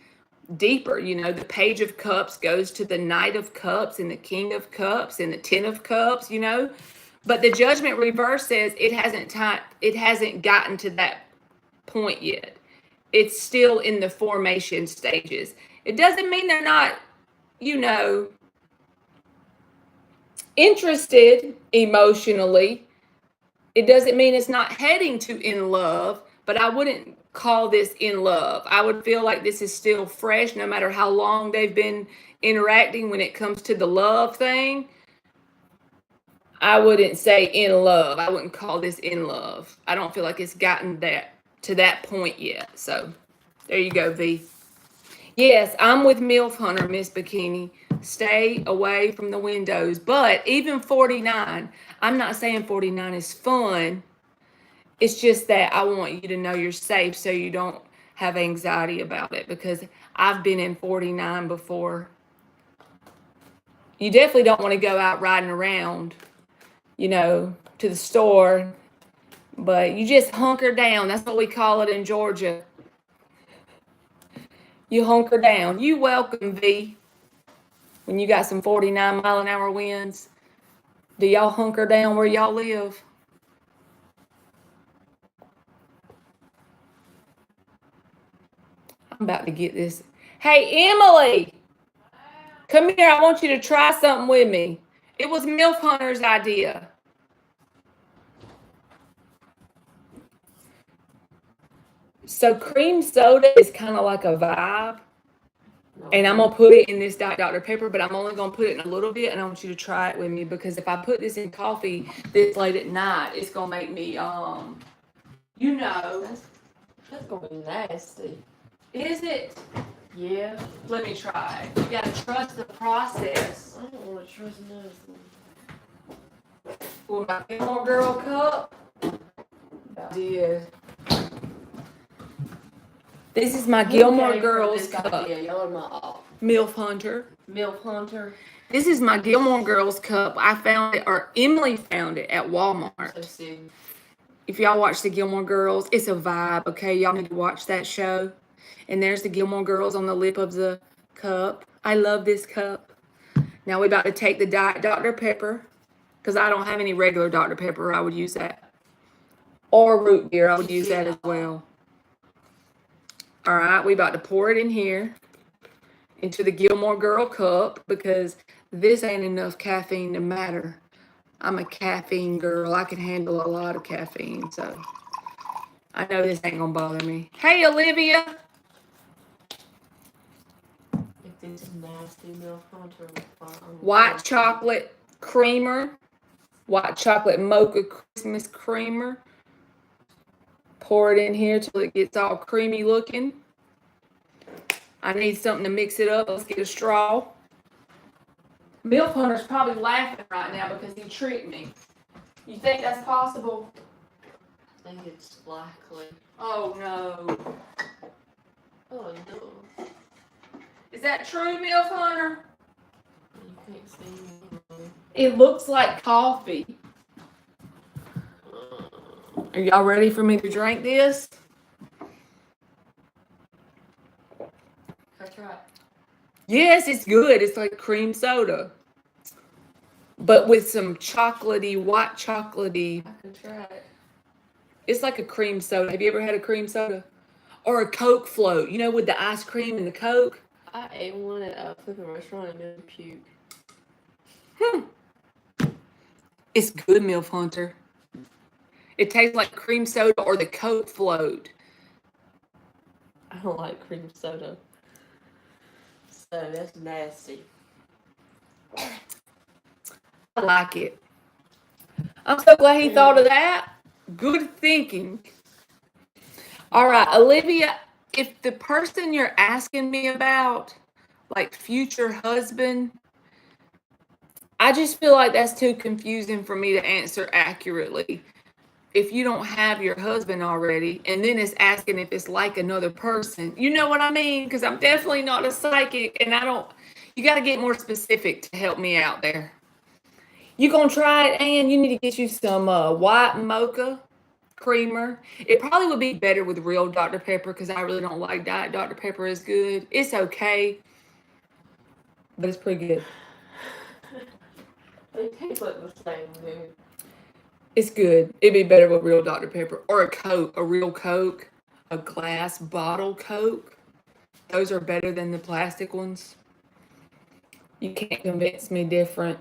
A: deeper. You know, the Page of Cups goes to the Knight of Cups and the King of Cups and the Ten of Cups, you know. But the Judgment reverse says it hasn't gotten to that point yet. It's still in the formation stages. It doesn't mean they're not, you know, interested emotionally. It doesn't mean it's not heading to in love, but I wouldn't call this in love. I would feel like this is still fresh no matter how long they've been interacting when it comes to the love thing. I wouldn't say in love. I wouldn't call this in love. I don't feel like it's gotten to that point yet. So there you go, V. Yes, I'm with MILF Hunter, Miss Bikini. Stay away from the windows. But even 49, I'm not saying 49 is fun. It's just that I want you to know you're safe so you don't have anxiety about it, because I've been in 49 before. You definitely don't want to go out riding around, you know, to the store, but you just hunker down. That's what we call it in Georgia. You hunker down. You welcome, V. When you got some 49-mile-an-hour winds, do y'all hunker down where y'all live? I'm about to get this. Hey, Emily, come here. I want you to try something with me. It was MILF Hunter's idea. So cream soda is kind of like a vibe. And I'm going to put it in this Dr. Pepper, but I'm only going to put it in a little bit, and I want you to try it with me, because if I put this in coffee this late at night, it's going to make me, you know.
B: That's gonna be nasty.
A: Is it?
B: Yeah.
A: Let me try. You got to trust the process.
B: I don't want to trust nothing.
A: With my Gilmore Girl cup. Yeah. This is my Gilmore Girls cup.
B: Yeah, y'all are my
A: MILF Hunter.
B: MILF Hunter.
A: This is my Gilmore Girls cup. I found it, or Emily found it at Walmart.
B: Let's see.
A: If y'all watch the Gilmore Girls, it's a vibe, okay? Y'all need to watch that show. And there's the Gilmore Girls on the lip of the cup. I love this cup. Now we're about to take the Diet Dr. Pepper, because I don't have any regular Dr. Pepper. I would use that. Or root beer, I would use that as well. All right, we about to pour it in here into the Gilmore Girl cup, because this ain't enough caffeine to matter. I'm a caffeine girl. I can handle a lot of caffeine, so I know this ain't gonna bother me. Hey, Olivia.
B: If this is nasty MILF Hunter.
A: White chocolate creamer. White chocolate mocha Christmas creamer. Pour it in here till it gets all creamy looking. I need something to mix it up. Let's get a straw. MILF Hunter's probably laughing right now because he tricked me. You think that's possible?
B: I think it's likely.
A: Oh no.
B: Oh no.
A: Is that true, MILF Hunter?
B: You can't see me.
A: It looks like coffee. Are y'all ready for me to drink this?
B: That's right.
A: Yes, it's good. It's like cream soda. But with some chocolatey, white chocolatey.
B: I can try it.
A: It's like a cream soda. Have you ever had a cream soda? Or a Coke float, you know, with the ice cream and the Coke?
B: I ate one at a flipping restaurant and then puke.
A: It's good, MILF Hunter. It tastes like cream soda or the Coke float.
B: I don't like cream soda. So that's nasty.
A: I like it. I'm so glad he thought of that. Good thinking. All right, Olivia, if the person you're asking me about, like future husband, I just feel like that's too confusing for me to answer accurately. if you don't have your husband already, and then it's asking if it's like another person. You know what I mean? Because I'm definitely not a psychic, and I don't. You got to get more specific to help me out there. You gonna try it, and you need to get you some white mocha creamer. It probably would be better with real Dr. Pepper because I really don't like Diet Dr. Pepper as good. It's okay, but it's pretty good.
B: They taste like the same, dude.
A: It's good. It'd be better with real Dr. Pepper or a Coke, a real Coke, a glass bottle Coke. Those are better than the plastic ones. You can't convince me different.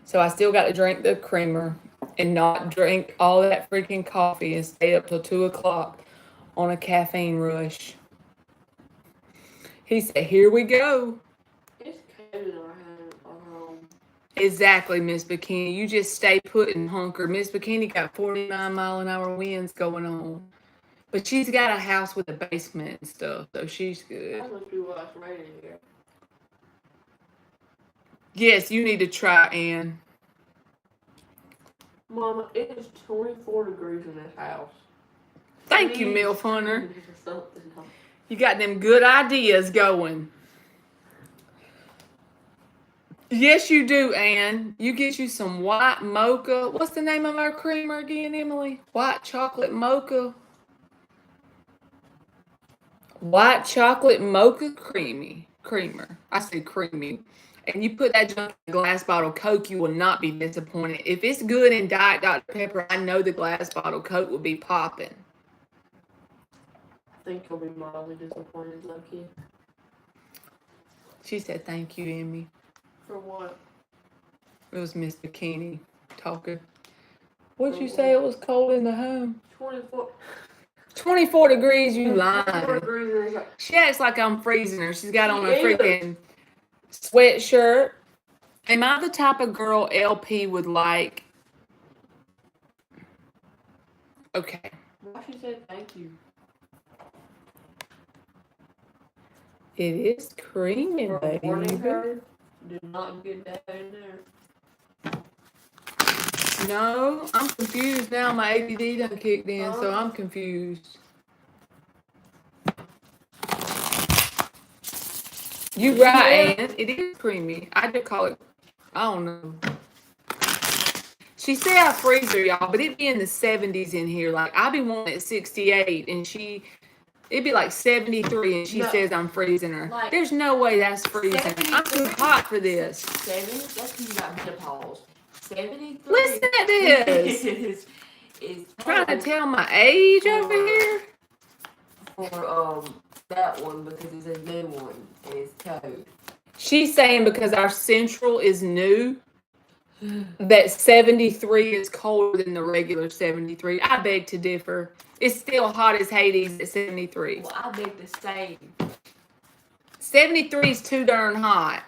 A: So I still got to drink the creamer and not drink all that freaking coffee and stay up till 2 o'clock on a caffeine rush. He said, here we go.
B: It's cold in our home.
A: Exactly, Miss Bikini. You just stay put and hunker. Miss Bikini got 49-mile-an-hour winds going on. But she's got a house with a basement and stuff, so she's good.
B: I must be what's raining here.
A: Yes, you need to try, Ann.
B: Mama, it is 24 degrees in this house.
A: Thank you, MILF Hunter.
B: Something.
A: You got them good ideas going. Yes, you do, Ann. You get you some white mocha. What's the name of our creamer again, Emily? White chocolate mocha. White chocolate mocha creamer. I say creamy. And you put that junk in a glass bottle Coke, you will not be disappointed. If it's good in Diet Dr. Pepper, I know the glass bottle Coke will be popping.
B: I think you'll be mildly disappointed, Lucky.
A: She said, thank you, Emmy.
B: For what?
A: It was Miss Bikini talking. What'd you say it was cold in the home?
B: 24.
A: 24 degrees, you
B: 24
A: lying.
B: degrees.
A: She acts like I'm freezing her. She's got on a
B: She is.
A: freaking sweatshirt. Am I the type of girl LP would like? Okay.
B: Why she said thank you?
A: It is creamy,
B: For
A: baby.
B: warning her. Did not get that in there.
A: No, I'm confused now. My ADD done kicked in, so I'm confused. You right, Ann. It is creamy. I just call it, I don't know. She said I freeze her, y'all, but it'd be in the 70s in here. Like, I be wanting at 68, and it'd be like 73, and she
B: No.
A: says I'm freezing her.
B: Like,
A: There's no way that's freezing. I'm too hot for this.
B: 70. That's because you got menopause. 73.
A: Listen at this.
B: is
A: Trying to
B: cold
A: tell my age over here.
B: for that one because it's a new one and it's cold.
A: She's saying because our central is new, that 73 is colder than the regular 73. I beg to differ. It's still hot as Hades at 73.
B: Well, I beg to say
A: 73 is too darn hot.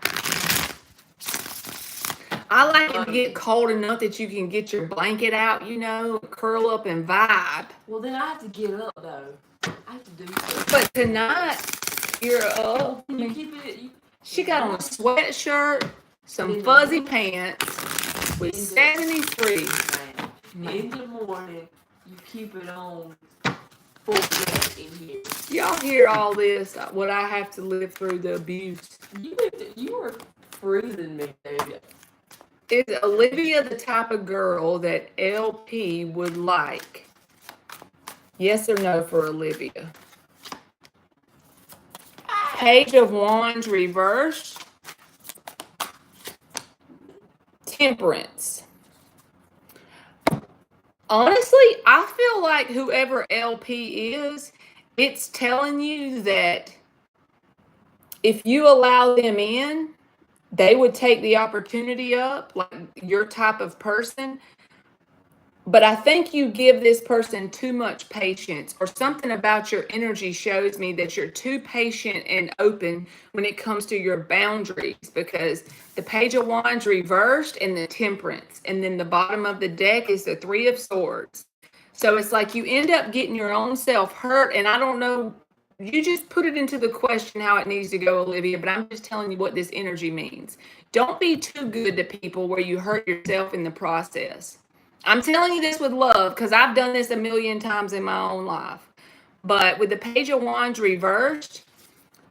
A: I like it to get cold enough that you can get your blanket out, curl up and vibe.
B: well then I have to get up though. I have to do something.
A: But tonight, you're up.
B: You keep it.
A: She got on a sweatshirt, some fuzzy pants with 73.
B: In the morning, you keep it on full gas in here.
A: Y'all hear all this, what I have to live through, the abuse.
B: You were freezing me, baby.
A: Is Olivia the type of girl that LP would like? Yes or no for Olivia? Page of Wands reversed. Temperance. Honestly, I feel like whoever LP is, it's telling you that if you allow them in, they would take the opportunity up, like your type of person. But I think you give this person too much patience, or something about your energy shows me that you're too patient and open when it comes to your boundaries, because the Page of Wands reversed and the Temperance, and then the bottom of the deck is the Three of Swords. So it's like you end up getting your own self hurt, and I don't know you just put it into the question how it needs to go, Olivia, but I'm just telling you what this energy means. Don't be too good to people where you hurt yourself in the process. I'm telling you this with love because I've done this a million times in my own life. But with the Page of Wands reversed,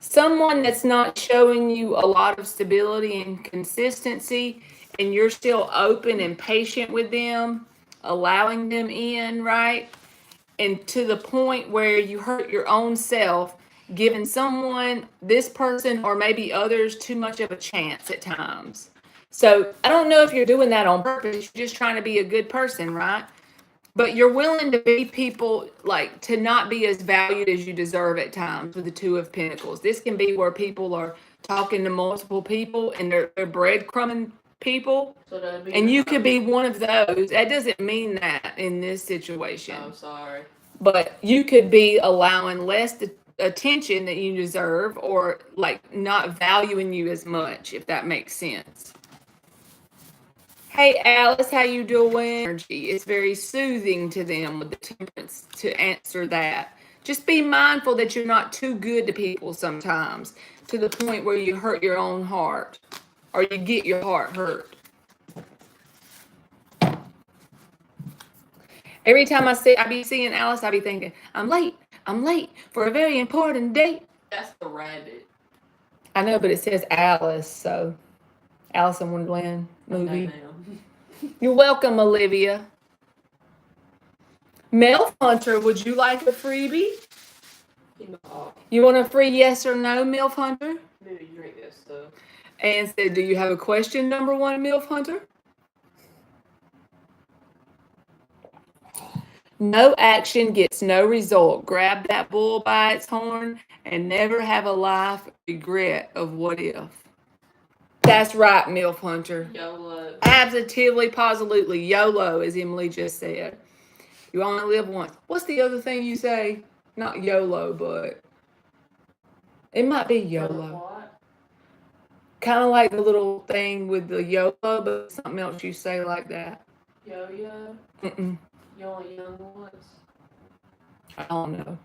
A: someone that's not showing you a lot of stability and consistency, and you're still open and patient with them, allowing them in, right? And to the point where you hurt your own self, giving someone, this person or maybe others, too much of a chance at times. So I don't know if you're doing that on purpose. You're just trying to be a good person, right? But you're willing to be people, like, to not be as valued as you deserve at times with the Two of Pentacles. This can be where people are talking to multiple people and they're breadcrumbing people.
B: So that'd be
A: And you could be one of those. That doesn't mean that in this situation.
B: I'm sorry.
A: But you could be allowing less attention that you deserve, or like not valuing you as much, if that makes sense. Hey Alice, how you doing? Energy. It's very soothing to them with the Temperance to answer that. Just be mindful that you're not too good to people sometimes, to the point where you hurt your own heart or you get your heart hurt. Every time I be seeing Alice, I be thinking, I'm late for a very important date.
B: That's the rabbit.
A: I know, but it says Alice, so Alice in Wonderland movie. You're welcome, Olivia. Melf Hunter, would you like a freebie? You want a free yes or no, Milf Hunter?
B: Maybe drink that stuff.
A: And said, do you have a question, number one, Milf Hunter? No action gets no result. Grab that bull by its horn and never have a life regret of what if. That's right, Milf Hunter.
B: YOLO.
A: Absolutely, positively. YOLO, as Emily just said. You only live once. What's the other thing you say? Not YOLO, but it might be YOLO. Kind of like the little thing with the YOLO, but something else you say like that.
B: Yo-yo.
A: Mm-mm.
B: You only young once.
A: I don't know.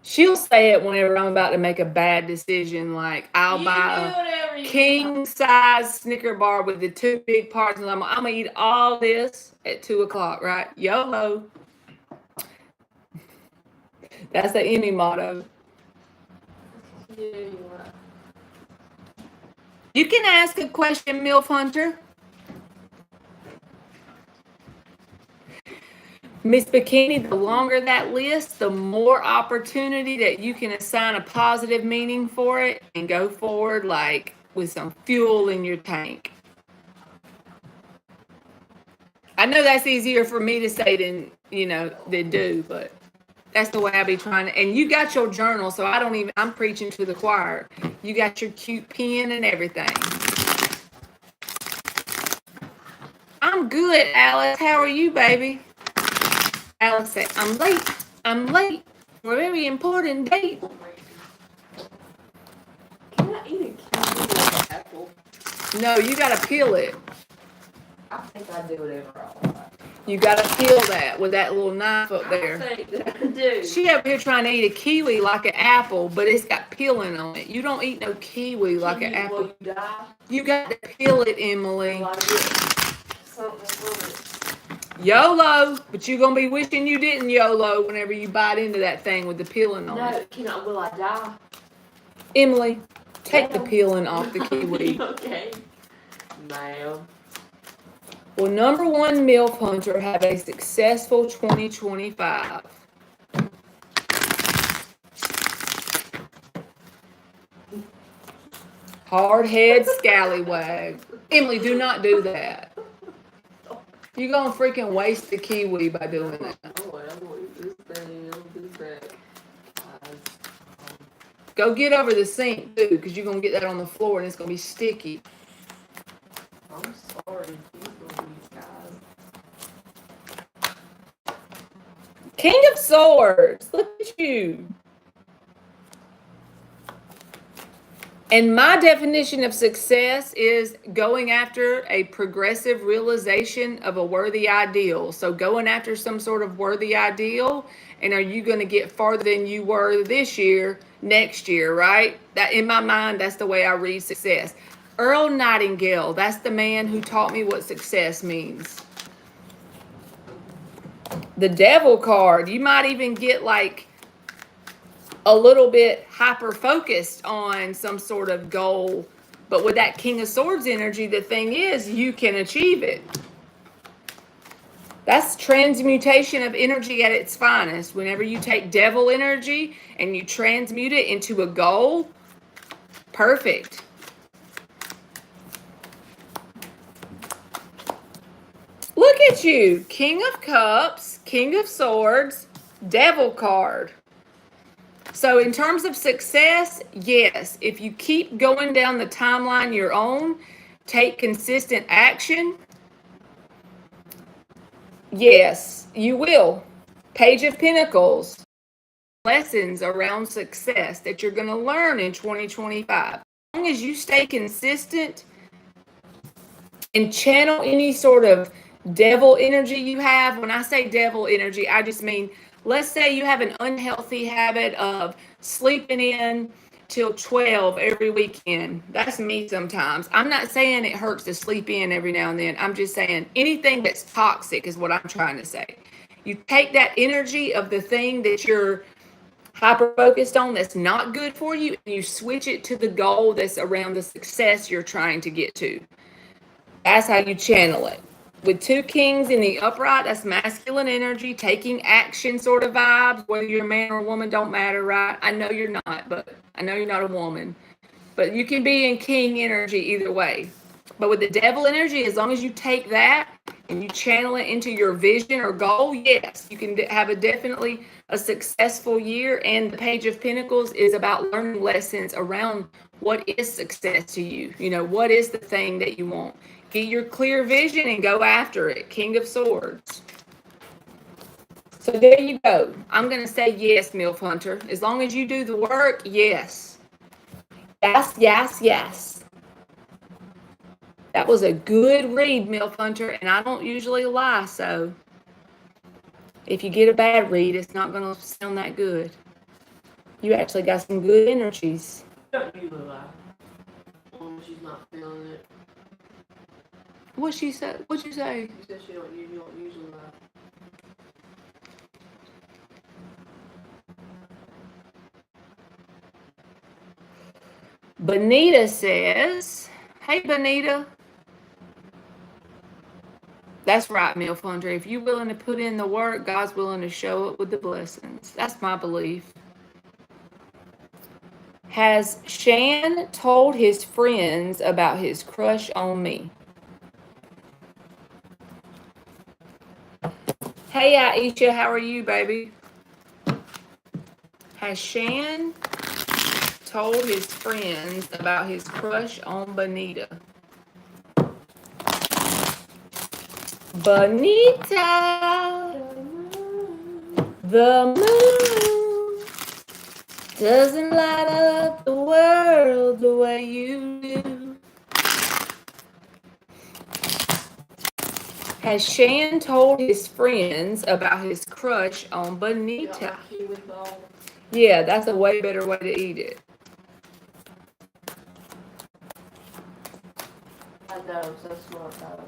A: She'll say it whenever I'm about to make a bad decision, like I'll buy a king size Snicker bar with the two big parts, and I'm gonna eat all this at 2 o'clock, right? YOLO. That's the Emmy motto.
B: Yeah, you're right.
A: You can ask a question, Milf Hunter. Miss Bikini, the longer that list, the more opportunity that you can assign a positive meaning for it and go forward like with some fuel in your tank. I know that's easier for me to say than do, but that's the way I be trying to. And you got your journal, so I'm preaching to the choir. You got your cute pen and everything. I'm good, Alice. How are you, baby? Alice said, I'm late for a very important date.
B: Can I eat a kiwi with an apple?
A: No, you gotta peel it.
B: I think I do whatever I want.
A: You gotta peel that with that little knife up there.
B: I think that I do.
A: She up here trying to eat a kiwi like an apple, but it's got peeling on it. You don't eat no kiwi like an apple.
B: Will you die?
A: You got to peel it, Emily.
B: Will I get something from it?
A: YOLO, but you're gonna be wishing you didn't YOLO whenever you bite into that thing with the peeling on it.
B: No, will I die?
A: Emily, take the peeling off the kiwi.
B: Okay, ma'am.
A: Will number one MILF Hunter have a successful 2025? Hard head scallywag. Emily, do not do that. You're going to freaking waste the kiwi by doing that.
B: Oh, I'm going to eat this thing. I'm going to do that.
A: Go get over the sink, too, because you're going to get that on the floor and it's going to be sticky.
B: I'm sorry.
A: King of Swords. Look at you. And my definition of success is going after a progressive realization of a worthy ideal. So going after some sort of worthy ideal, and are you going to get farther than you were this year, next year, right? That in my mind, that's the way I read success. Earl Nightingale, that's the man who taught me what success means. The Devil card, you might even get like a little bit hyper focused on some sort of goal. But with that King of Swords energy, the thing is, you can achieve it. That's transmutation of energy at its finest. Whenever you take devil energy and you transmute it into a goal, perfect. Look at you, King of Cups, King of Swords, Devil card. So in terms of success, yes, if you keep going down the timeline you're on, take consistent action, yes, you will. Page of Pentacles, lessons around success that you're going to learn in 2025. As long as you stay consistent and channel any sort of devil energy you have. When I say devil energy, I just mean, let's say you have an unhealthy habit of sleeping in till 12 every weekend. That's me sometimes. I'm not saying it hurts to sleep in every now and then. I'm just saying anything that's toxic is what I'm trying to say. You take that energy of the thing that you're hyper focused on that's not good for you, and you switch it to the goal that's around the success you're trying to get to. That's how you channel it. With two kings in the upright, that's masculine energy, taking action sort of vibes. Whether you're a man or a woman, don't matter, right? I know you're not, but I know you're not a woman. But you can be in king energy either way. But with the devil energy, as long as you take that and you channel it into your vision or goal, yes, you can have definitely a successful year. And the Page of Pentacles is about learning lessons around what is success to you. You know, what is the thing that you want? Get your clear vision and go after it. King of Swords. So there you go. I'm going to say yes, MILF Hunter. As long as you do the work, yes. Yes, yes, yes. That was a good read, MILF Hunter, and I don't usually lie, so if you get a bad read, it's not going to sound that good. You actually got some good energies.
B: Don't usually lie. She's not feeling it.
A: What'd she say? What'd you say?
B: She said you don't usually lie.
A: Bonita says, hey, Bonita. That's right, MILF Hunter. If you're willing to put in the work, God's willing to show up with the blessings. That's my belief. Has Shan told his friends about his crush on me? Hey, Aisha, how are you, baby? Has Shan told his friends about his crush on Bonita? Bonita, the moon doesn't light up the world the way you do. Has Shan told his friends about his crush on Bonita? Yeah, that's a way better way to eat it.
B: I know, so smart guys.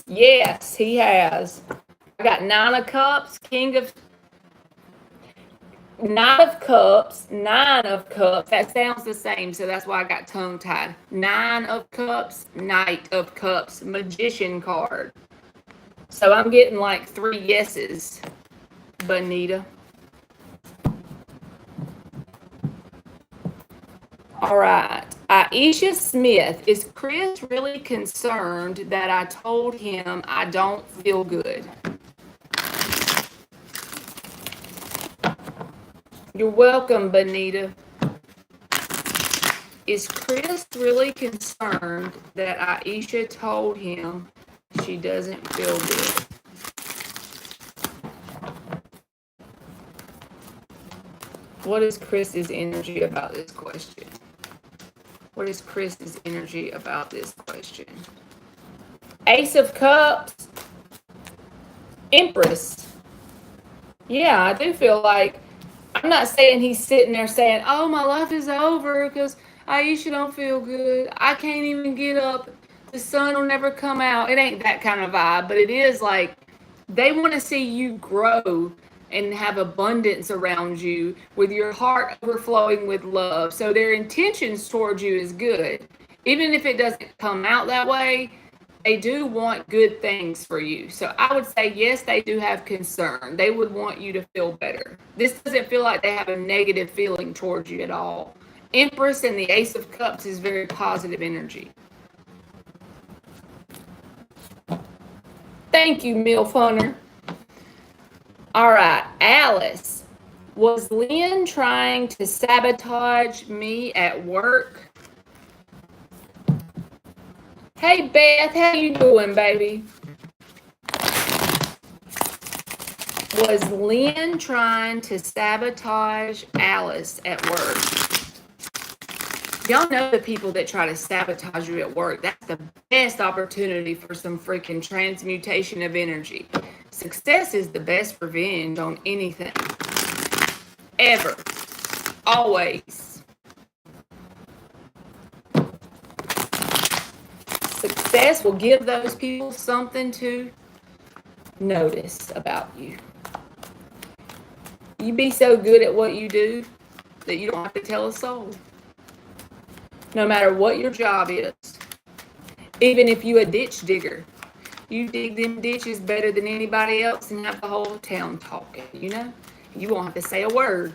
A: Yes, he has. I got 9 of Cups, King of... 9 of Cups, 9 of Cups. That sounds the same, so that's why I got tongue-tied. 9 of Cups, Knight of Cups, Magician card. So I'm getting like 3 yeses, Bonita. All right. Aisha Smith, is Chris really concerned that I told him I don't feel good? You're welcome, Bonita. Is Chris really concerned that Aisha told him she doesn't feel good? What is Chris's energy about this question? What is Chris's energy about this question? Ace of Cups, Empress. Yeah, I do feel like, I'm not saying he's sitting there saying, oh, my life is over because Aisha don't feel good. I can't even get up. The sun will never come out. It ain't that kind of vibe, but it is like they want to see you grow and have abundance around you with your heart overflowing with love. So their intentions towards you is good. Even if it doesn't come out that way, they do want good things for you. So I would say, yes, they do have concern. They would want you to feel better. This doesn't feel like they have a negative feeling towards you at all. Empress and the Ace of Cups is very positive energy. Thank you, MILF Hunter. All right, Alice. Was Lynn trying to sabotage me at work? Hey, Beth, how you doing, baby? Was Lynn trying to sabotage Alice at work? Y'all know the people that try to sabotage you at work. That's the best opportunity for some freaking transmutation of energy. Success is the best revenge on anything. Ever. Always. Success will give those people something to notice about you. You be so good at what you do that you don't have to tell a soul. No matter what your job is. Even if you a ditch digger, you dig them ditches better than anybody else and have the whole town talking, you know? You won't have to say a word.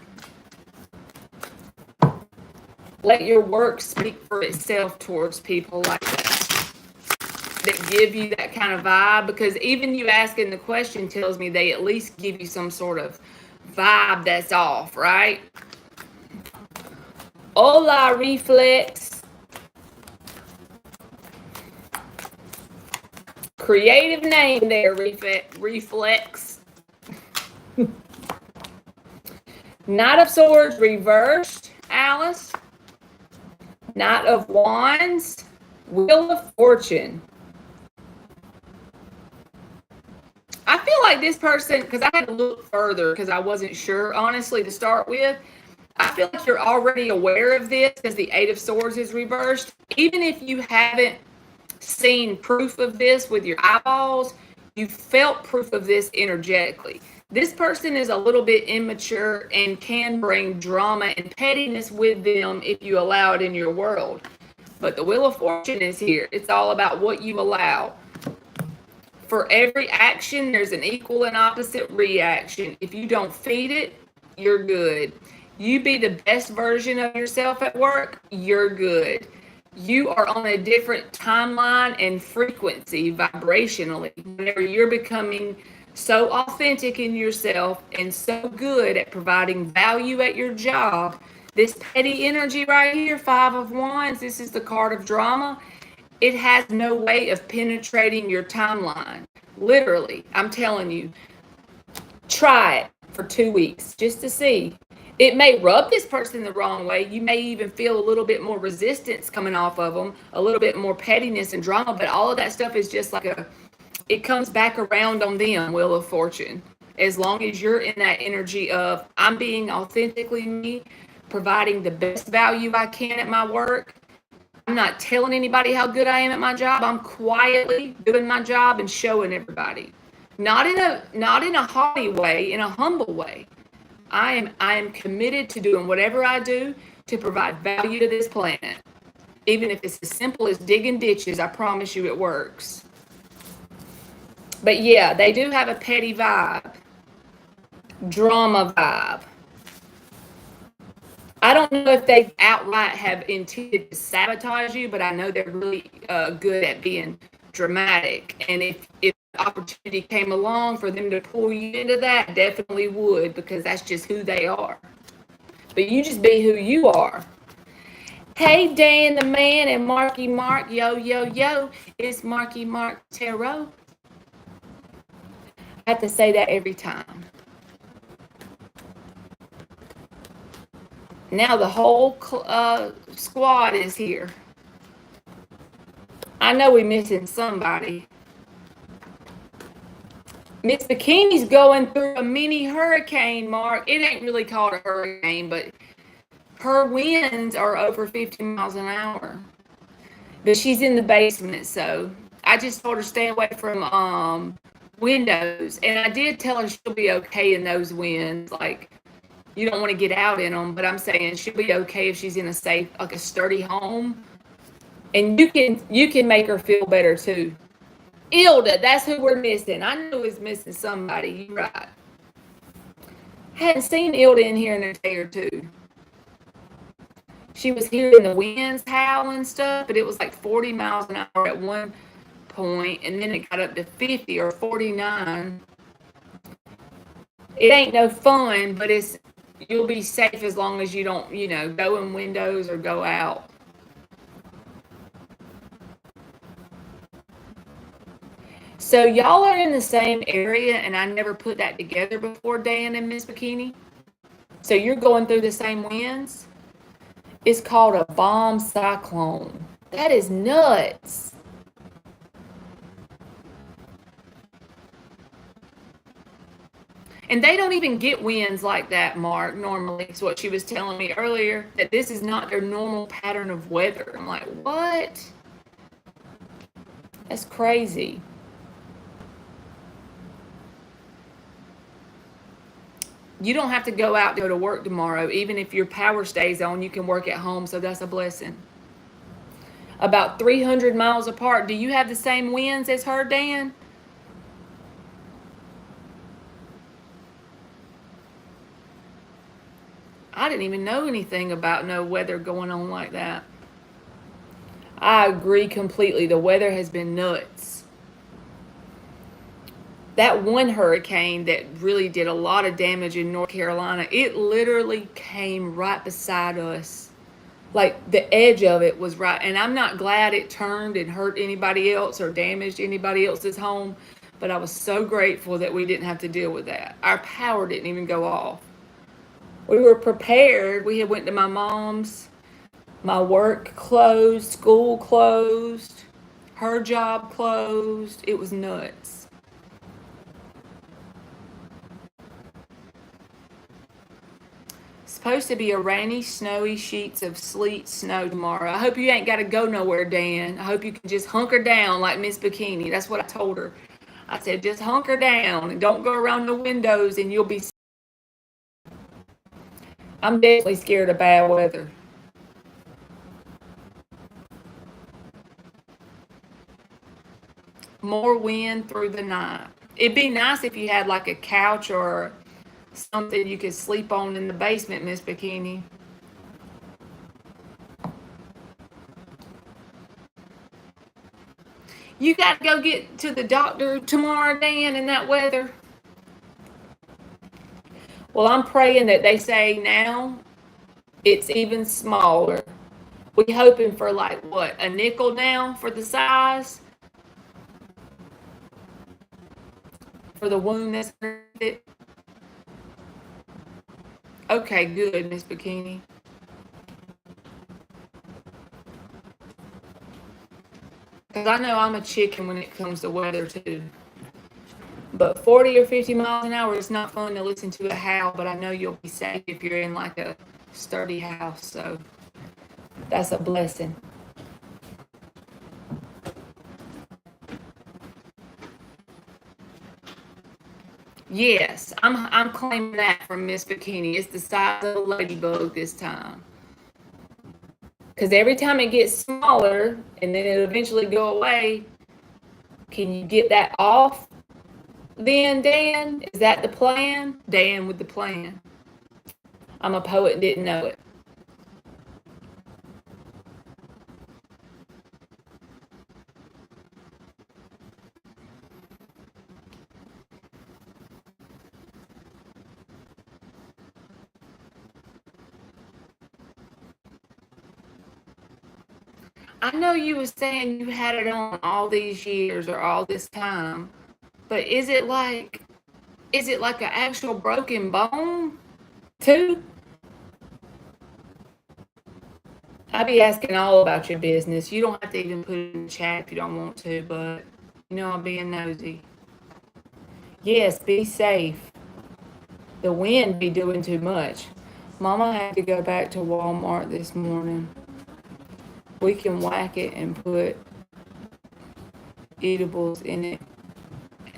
A: Let your work speak for itself towards people like that give you that kind of vibe, because even you asking the question tells me they at least give you some sort of vibe that's off, right? Hola, Reflex. Creative name there, Reflex. Knight of Swords reversed, Alice. Knight of Wands, Wheel of Fortune. I feel like this person, because I had to look further because I wasn't sure, honestly, to start with. I feel like you're already aware of this because the Eight of Swords is reversed. Even if you haven't seen proof of this with your eyeballs, you felt proof of this energetically. This person is a little bit immature and can bring drama and pettiness with them if you allow it in your world. But the Wheel of Fortune is here. It's all about what you allow. For every action, there's an equal and opposite reaction. If you don't feed it, you're good. You be the best version of yourself at work, you're good. You are on a different timeline and frequency vibrationally. Whenever you're becoming so authentic in yourself and so good at providing value at your job, this petty energy right here, Five of Wands, this is the card of drama. It has no way of penetrating your timeline. Literally, I'm telling you, try it for 2 weeks just to see. It may rub this person the wrong way. You may even feel a little bit more resistance coming off of them, a little bit more pettiness and drama, but all of that stuff is just like it comes back around on them, Wheel of Fortune. As long as you're in that energy of, I'm being authentically me, providing the best value I can at my work. I'm not telling anybody how good I am at my job. I'm quietly doing my job and showing everybody. Not in a haughty way, in a humble way. I am committed to doing whatever I do to provide value to this planet. Even if it's as simple as digging ditches, I promise you it works. But yeah, they do have a petty vibe. Drama vibe. I don't know if they outright have intended to sabotage you, but I know they're really good at being dramatic. And if the opportunity came along for them to pull you into that, definitely would, because that's just who they are. But you just be who you are. Hey, Dan the Man and Marky Mark, yo, yo, yo, it's Marky Mark Tarot. I have to say that every time. Now the whole squad is here. I know we're missing somebody. Miss Bikini's going through a mini hurricane, Mark. It ain't really called a hurricane, but her winds are over 50 miles an hour. But she's in the basement, so I just told her stay away from windows. And I did tell her she'll be okay in those winds. Like, you don't want to get out in them, but I'm saying she'll be okay if she's in a safe, like a sturdy home. And you can make her feel better too. Ilda, that's who we're missing. I knew we was missing somebody. You're right. Hadn't seen Ilda in here in a day or two. She was hearing the winds howl and stuff, but it was like 40 miles an hour at one point, and then it got up to 50 or 49. It ain't no fun, but you'll be safe as long as you don't, go in windows or go out. So y'all are in the same area, and I never put that together before, Dan and Miss Bikini. So you're going through the same winds? It's called a bomb cyclone. That is nuts. And they don't even get winds like that, Mark, normally. It's what she was telling me earlier, that this is not their normal pattern of weather. I'm like, what? That's crazy. You don't have to go out to go to work tomorrow. Even if your power stays on, you can work at home, so that's a blessing. About 300 miles apart. Do you have the same winds as her, Dan? I didn't even know anything about no weather going on like that. I agree completely. The weather has been nuts. That one hurricane that really did a lot of damage in North Carolina, it literally came right beside us. Like the edge of it was right. And I'm not glad it turned and hurt anybody else or damaged anybody else's home, but I was so grateful that we didn't have to deal with that. Our power didn't even go off. We were prepared. We had went to my mom's. My work closed, school closed, her job closed. It was nuts. Supposed to be a rainy, snowy sheets of sleet snow tomorrow. I hope you ain't got to go nowhere, Dan. I hope you can just hunker down like Miss Bikini. That's what I told her. I said, just hunker down and don't go around the windows and you'll be. I'm definitely scared of bad weather. More wind through the night. It'd be nice if you had like a couch or something you could sleep on in the basement, Miss Bikini. You got to go get to the doctor tomorrow, Dan, in that weather. Well, I'm praying that they say now it's even smaller. We hoping for like what, a nickel now for the size? For the wound that's underneath it? Okay, good, Miss Bikini. Because I know I'm a chicken when it comes to weather too. But 40 or 50 miles an hour is not fun to listen to a howl, but I know you'll be safe if you're in like a sturdy house. So that's a blessing. Yes, I'm claiming that from Miss Bikini. It's the size of a ladybug this time. Because every time it gets smaller and then it'll eventually go away, can you get that off then, Dan? Is that the plan? Dan with the plan. I'm a poet and didn't know it. I know you was saying you had it on all these years or all this time, but is it like an actual broken bone too? I be asking all about your business. You don't have to even put it in the chat if you don't want to, but you know I'm being nosy. Yes, be safe. The wind be doing too much. Mama had to go back to Walmart this morning. We can whack it and put eatables in it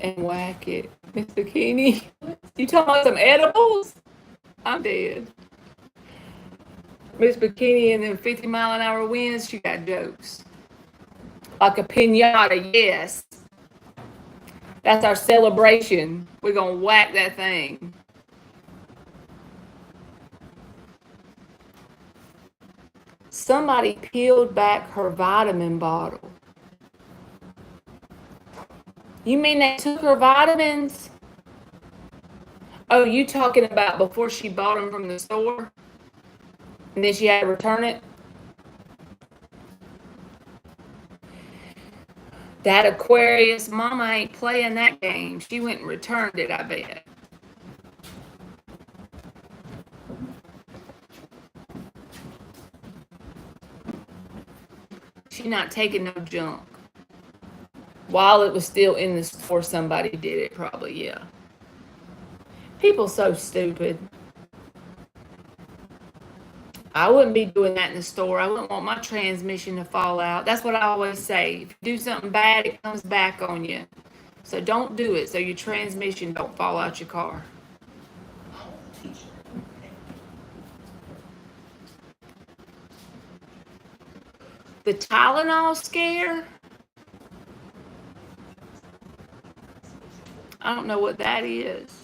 A: and whack it. Miss Bikini, you talking about some edibles? I'm dead. Miss Bikini and them 50-mile-an-hour winds, she got jokes. Like a pinata, yes. That's our celebration. We're gonna whack that thing. Somebody peeled back her vitamin bottle. You mean they took her vitamins? Oh, you talking about before she bought them from the store? And then she had to return it? That Aquarius mama ain't playing that game. She went and returned it, I bet. She not taking no junk. While it was still in the store, somebody did it probably, yeah. People so stupid. I wouldn't be doing that in the store. I wouldn't want my transmission to fall out. That's what I always say. If you do something bad, it comes back on you. So don't do it so your transmission don't fall out your car. The Tylenol scare? I don't know what that is.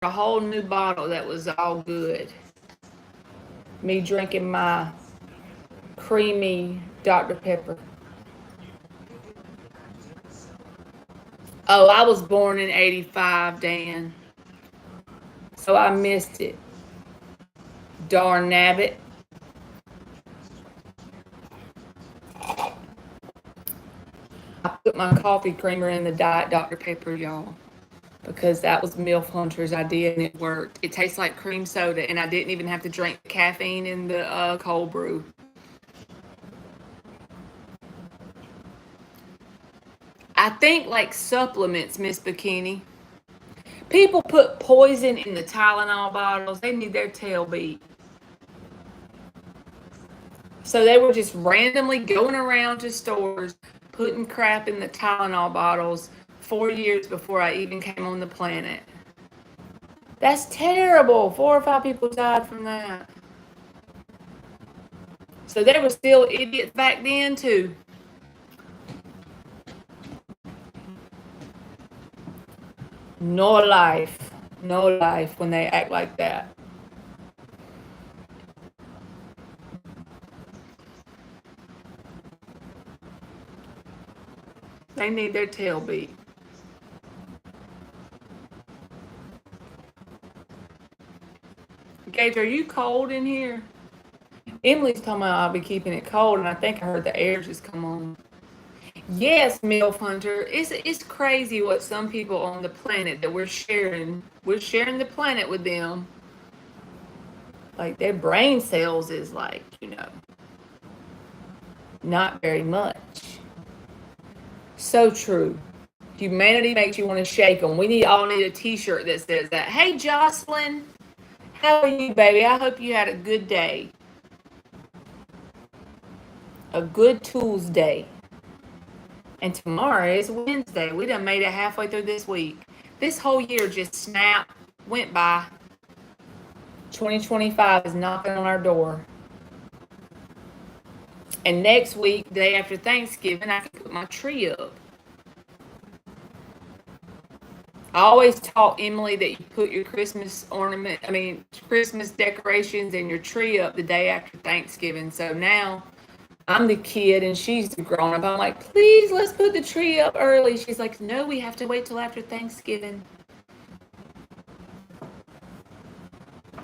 A: A whole new bottle that was all good. Me drinking my creamy Dr. Pepper. Oh, I was born in 85, Dan. So I missed it. Darn nabbit. I put my coffee creamer in the Diet Dr. Pepper, y'all, because that was MILF Hunter's idea and it worked. It tastes like cream soda, and I didn't even have to drink the caffeine in the cold brew. I think like supplements, Miss Bikini. People put poison in the Tylenol bottles. They need their tail beat. So they were just randomly going around to stores putting crap in the Tylenol bottles 4 years before I even came on the planet. That's terrible. 4 or 5 people died from that. So they were still idiots back then too. No life when they act like that. They need their tail beat. Gage, are you cold in here? Emily's talking about I'll be keeping it cold, and I think I heard the air just come on. Yes, MILF Hunter. It's crazy what some people on the planet that we're sharing the planet with them. Like their brain cells is like, not very much. So true. Humanity makes you want to shake them. We all need a t-shirt that says that. Hey, Jocelyn. How are you, baby? I hope you had a good day. A good Tuesday. And tomorrow is Wednesday. We done made it halfway through this week. This whole year just went by. 2025 is knocking on our door. And next week, day after Thanksgiving, I can put my tree up. I always taught Emily that you put your Christmas decorations and your tree up the day after Thanksgiving. So now I'm the kid and she's the grown up. I'm like, please, let's put the tree up early. She's like, no, we have to wait till after Thanksgiving.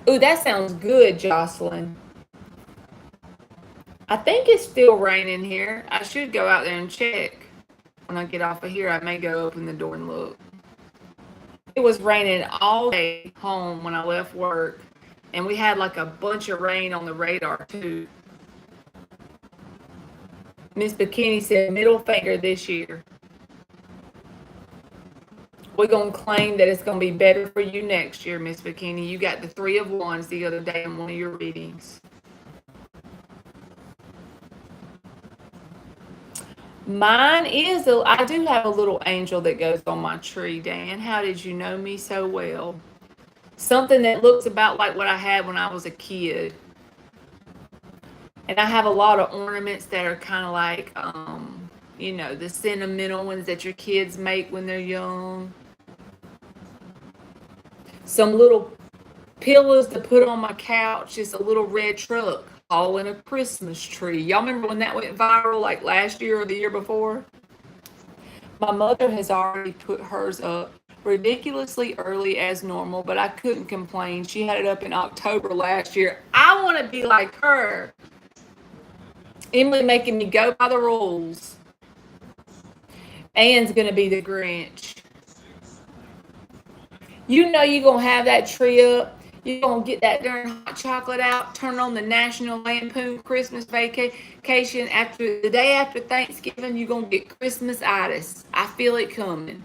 A: Ooh, that sounds good, Jocelyn. I think it's still raining here. I should go out there and check. When I get off of here, I may go open the door and look. It was raining all day home when I left work, and we had like a bunch of rain on the radar too. Miss Bikini said middle finger this year. We're going to claim that it's going to be better for you next year, Miss Bikini. You got the 3 of Wands the other day in one of your readings. Mine is, I do have a little angel that goes on my tree, Dan. How did you know me so well? Something that looks about like what I had when I was a kid. And I have a lot of ornaments that are kind of like, you know, the sentimental ones that your kids make when they're young. Some little pillows to put on my couch, just a little red truck all in a Christmas tree. Y'all remember when that went viral like last year or the year before? My mother has already put hers up ridiculously early as normal, but I couldn't complain. She had it up in October last year. I want to be like her. Emily making me go by the rules. Anne's going to be the Grinch. You know you're going to have that tree up. You're going to get that darn hot chocolate out, turn on the National Lampoon Christmas Vacation. After the day after Thanksgiving, you're going to get Christmas-itis. I feel it coming.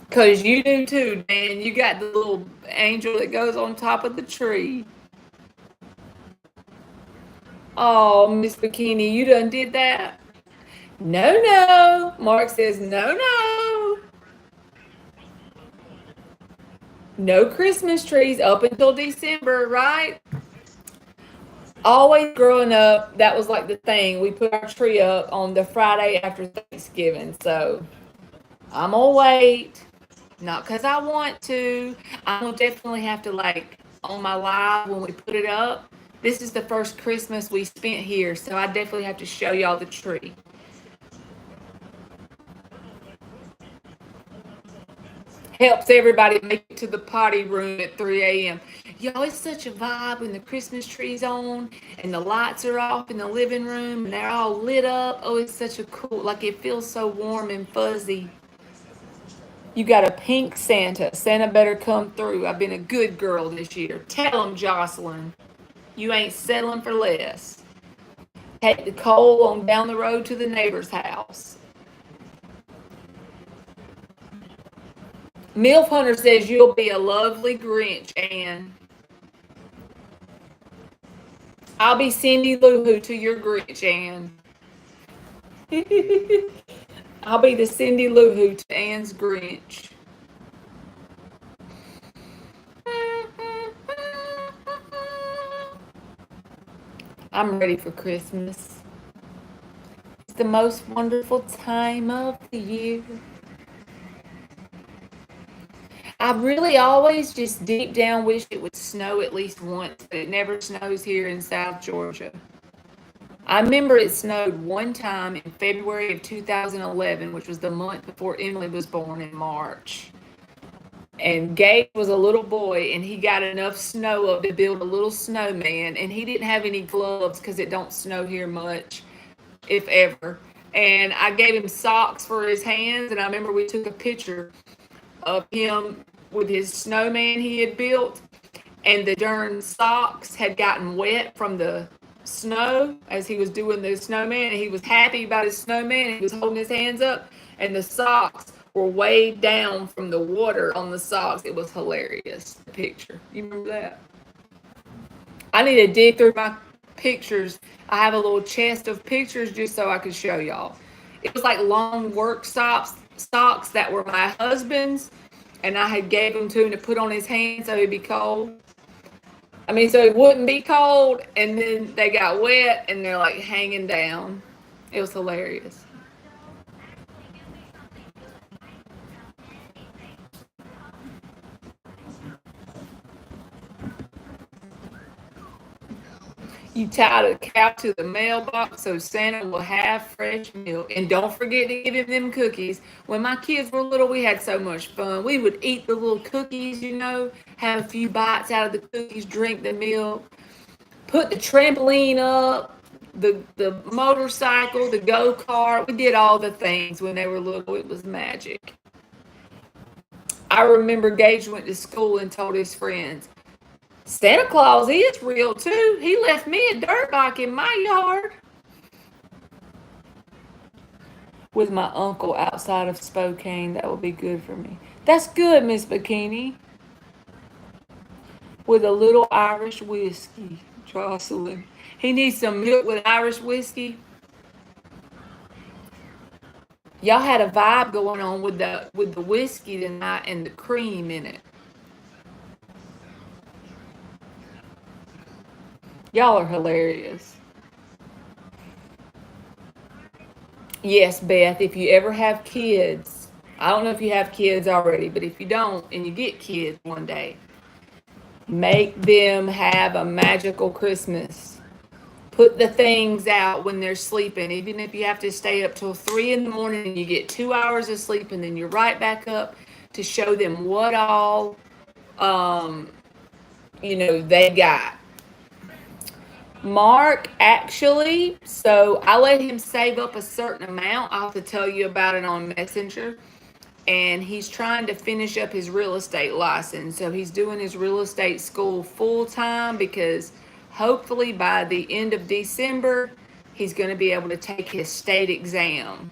A: Because you do too, Dan. You got the little angel that goes on top of the tree. Oh, Miss Bikini, you done did that? No, no. Mark says, no, no. No Christmas trees up until December, right? Always growing up, that was like the thing. We put our tree up on the Friday after Thanksgiving. So I'm going to wait. Not because I want to. I will definitely have to, like, on my live when we put it up. This is the first Christmas we spent here, so I definitely have to show y'all the tree. Helps everybody make it to the party room at 3 a.m. Y'all, it's such a vibe when the Christmas tree's on and the lights are off in the living room and they're all lit up. Oh, it's such a cool, like it feels so warm and fuzzy. You got a pink Santa. Santa better come through. I've been a good girl this year. Tell him, Jocelyn, you ain't settling for less. Take the coal on down the road to the neighbor's house. MILF Hunter says you'll be a lovely Grinch, Anne. I'll be Cindy Lou Who to your Grinch, Anne. I'll be the Cindy Lou Who to Anne's Grinch. I'm ready for Christmas. It's the most wonderful time of the year. I really always just deep down wish it would snow at least once, but it never snows here in South Georgia. I remember it snowed one time in February of 2011, which was the month before Emily was born in March. And Gabe was a little boy, and he got enough snow up to build a little snowman, and he didn't have any gloves because it don't snow here much, if ever. And I gave him socks for his hands, and I remember we took a picture of him with his snowman he had built, and the darn socks had gotten wet from the snow as he was doing the snowman, and he was happy about his snowman, and he was holding his hands up, and the socks were weighed down from the water on the socks. It was hilarious, the picture. You remember that? I need to dig through my pictures. I have a little chest of pictures just so I could show y'all. It was like long work socks that were my husband's, and I had gave them to him to put on his hands so he'd be cold. I mean, so it wouldn't be cold, and then they got wet, and they're like hanging down. It was hilarious. You tie the cow to the mailbox so Santa will have fresh milk. And don't forget to give him them cookies. When my kids were little, we had so much fun. We would eat the little cookies, have a few bites out of the cookies, drink the milk, put the trampoline up, the motorcycle, the go-kart. We did all the things when they were little. It was magic. I remember Gage went to school and told his friends, Santa Claus is real too. He left me a dirt bike in my yard. With my uncle outside of Spokane, that will be good for me. That's good, Miss Bikini. With a little Irish whiskey, Jocelyn. He needs some milk with Irish whiskey. Y'all had a vibe going on with the whiskey tonight and the cream in it. Y'all are hilarious. Yes, Beth, if you ever have kids, I don't know if you have kids already, but if you don't and you get kids one day, make them have a magical Christmas. Put the things out when they're sleeping, even if you have to stay up till 3 in the morning and you get 2 hours of sleep and then you're right back up to show them what all, they got. Mark, actually, so I let him save up a certain amount. I'll have to tell you about it on Messenger. And he's trying to finish up his real estate license. So he's doing his real estate school full time because hopefully by the end of December, he's going to be able to take his state exam.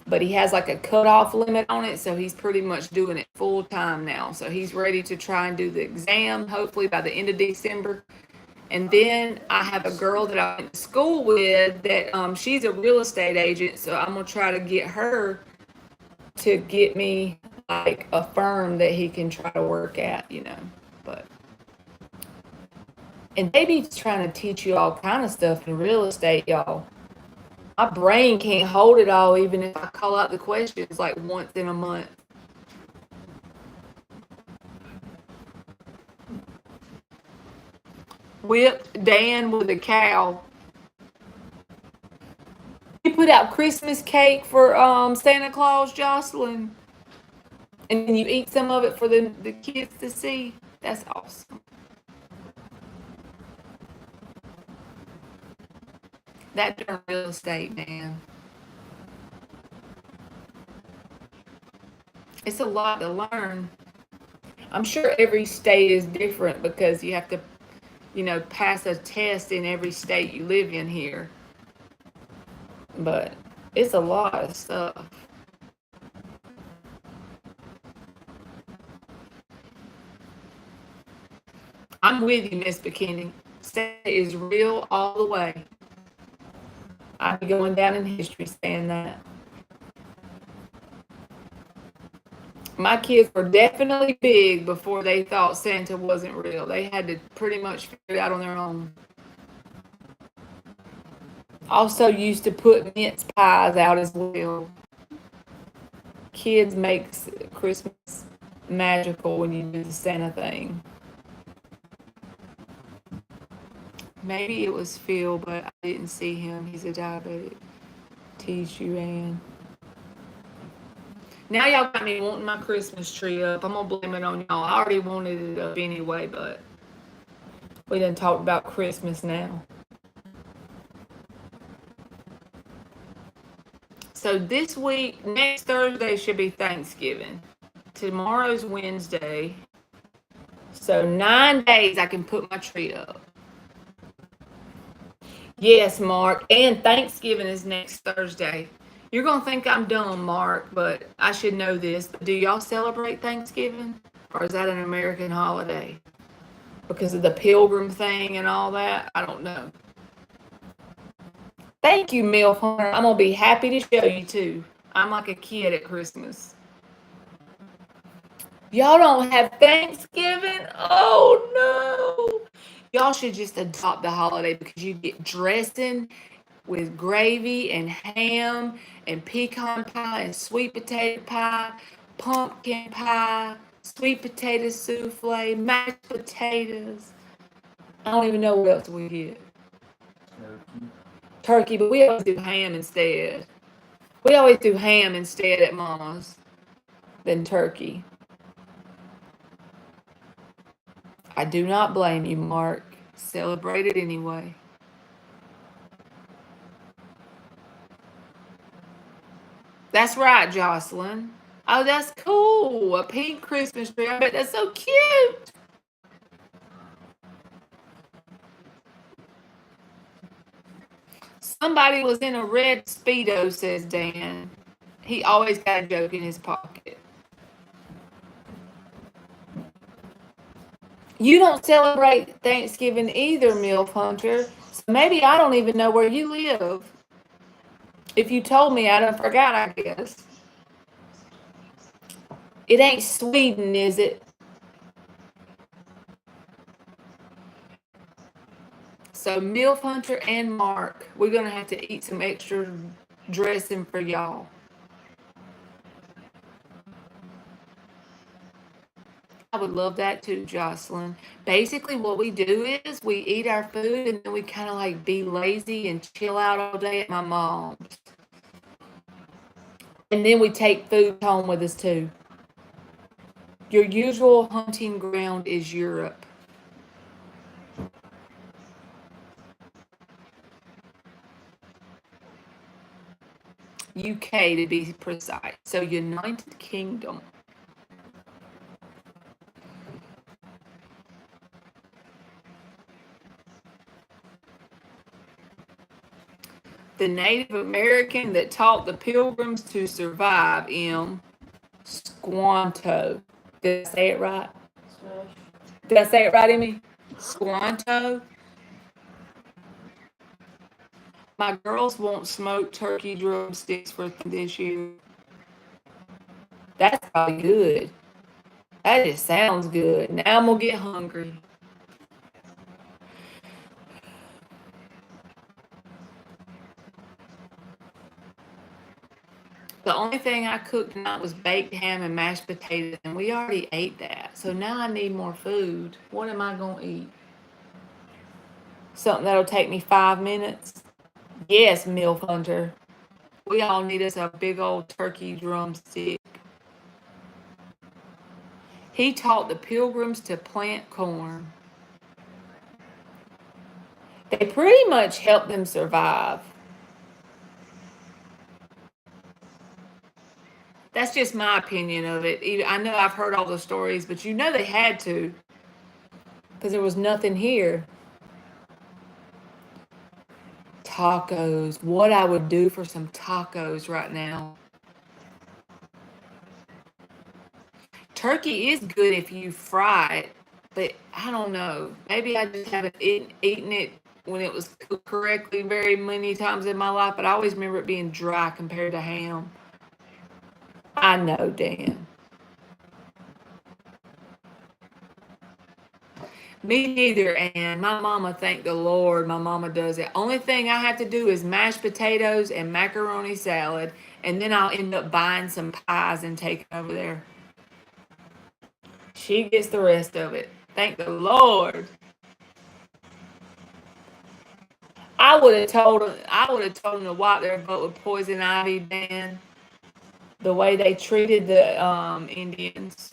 A: But he has like a cutoff limit on it, so he's pretty much doing it full time now. So he's ready to try and do the exam, hopefully by the end of December. And then I have a girl that I went to school with that she's a real estate agent, so I'm going to try to get her to get me like a firm that he can try to work at, but and baby's trying to teach you all kind of stuff in real estate, y'all. My brain can't hold it all, even if I call out the questions like once in a month. Whipped Dan with a cow. You put out Christmas cake for Santa Claus, Jocelyn, and then you eat some of it for the kids to see. That's awesome. That darn real estate, man. It's a lot to learn. I'm sure every state is different because you have to, pass a test in every state you live in here. But it's a lot of stuff. I'm with you, Miss Bikini. Santa is real all the way. I'd be going down in history saying that. My kids were definitely big before they thought Santa wasn't real. They had to pretty much figure it out on their own. Also used to put mince pies out as well. Kids makes Christmas magical when you do the Santa thing. Maybe it was Phil, but I didn't see him. He's a diabetic. Tease you, Ann. Now y'all got me wanting my Christmas tree up. I'm going to blame it on y'all. I already wanted it up anyway, but we done talked about Christmas now. So this week, next Thursday should be Thanksgiving. Tomorrow's Wednesday. So 9 days I can put my tree up. Yes, Mark. And Thanksgiving is next Thursday. You're going to think I'm dumb, Mark, but I should know this. Do y'all celebrate Thanksgiving? Or is that an American holiday? Because of the pilgrim thing and all that? I don't know. Thank you, Milf Hunter. I'm going to be happy to show you, too. I'm like a kid at Christmas. Y'all don't have Thanksgiving? Oh, no. Y'all should just adopt the holiday because you get dressing with gravy and ham and pecan pie and sweet potato pie, pumpkin pie, sweet potato souffle, mashed potatoes. I don't even know what else we get. Turkey, but we always do ham instead. We always do ham instead at Mama's than turkey. I do not blame you, Mark. Celebrate it anyway. That's right, Jocelyn. Oh, that's cool. A pink Christmas tree. I bet that's so cute. Somebody was in a red Speedo, says Dan. He always got a joke in his pocket. You don't celebrate Thanksgiving either, MILF Hunter. So maybe I don't even know where you live. If you told me, I done forgot, I guess. It ain't Sweden, is it? So MILF Hunter and Mark, we're going to have to eat some extra dressing for y'all. I would love that too, Jocelyn. Basically, what we do is we eat our food and then we kind of like be lazy and chill out all day at my mom's. And then we take food home with us too. Your usual hunting ground is Europe. UK to be precise. So United Kingdom. The Native American that taught the Pilgrims to survive, Squanto. Did I say it right? Did I say it right, Emmy? Squanto. My girls won't smoke turkey drumsticks for this year. That's probably good. That just sounds good. Now I'm gonna get hungry. The only thing I cooked tonight was baked ham and mashed potatoes, and we already ate that. So now I need more food. What am I gonna eat? Something that'll take me 5 minutes? Yes, MILF Hunter. We all need us a big old turkey drumstick. He taught the Pilgrims to plant corn. They pretty much helped them survive. That's just my opinion of it. I know I've heard all the stories, but you know they had to because there was nothing here. Tacos. What I would do for some tacos right now. Turkey is good if you fry it, but I don't know. Maybe I just haven't eaten it when it was cooked correctly very many times in my life, but I always remember it being dry compared to ham. I know, Dan. Me neither, and my mama, thank the Lord, my mama does it. Only thing I have to do is mashed potatoes and macaroni salad, and then I'll end up buying some pies and taking over there. She gets the rest of it. Thank the Lord. I would have told them to wipe their butt with poison ivy, Dan. The way they treated the Indians.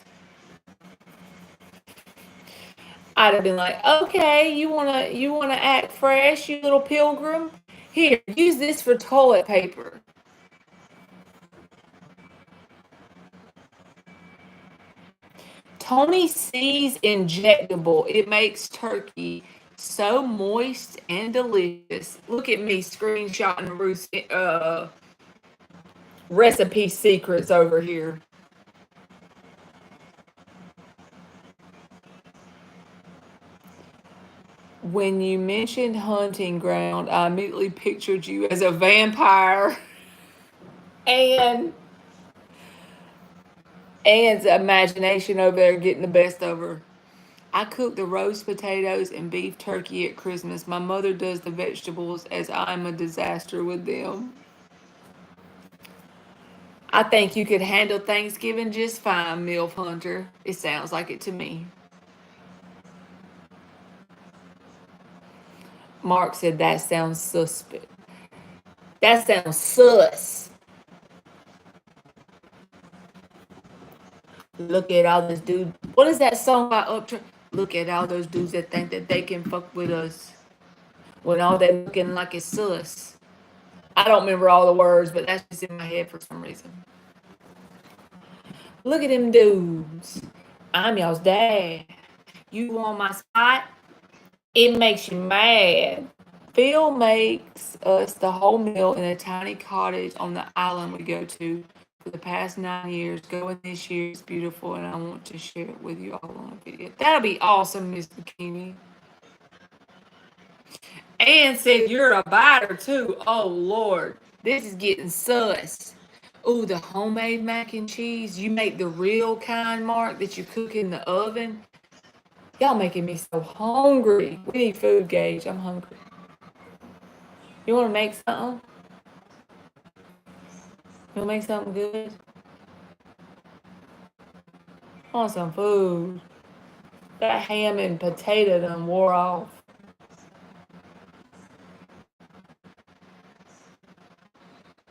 A: I'd have been like, okay, you wanna act fresh, you little pilgrim? Here, use this for toilet paper. Tony C's injectable. It makes turkey so moist and delicious. Look at me screenshotting Ruth's recipe secrets over here. When you mentioned hunting ground, I immediately pictured you as a vampire. And Anne's imagination over there getting the best of her. I cook the roast potatoes and beef turkey at Christmas. My mother does the vegetables as I'm a disaster with them. I think you could handle Thanksgiving just fine, MILF Hunter. It sounds like it to me. Mark said that sounds suspect. That sounds sus. Look at all those dudes. What is that song by Uptrend? Look at all those dudes that think that they can fuck with us when all they looking like is sus. I don't remember all the words, but that's just in my head for some reason. Look at them dudes. I'm y'all's dad. You want my spot? It makes you mad. Phil makes us the whole meal in a tiny cottage on the island we go to for the past 9 years. Going this year is beautiful, and I want to share it with you all on a video. That'll be awesome, Miss Bikini. Ann said you're a biter too. Oh Lord, this is getting sus. Ooh, the homemade mac and cheese. You make the real kind, Mark, that you cook in the oven. Y'all making me so hungry. We need food, Gage. I'm hungry. You want to make something? You want to make something good? I want some food. That ham and potato done wore off.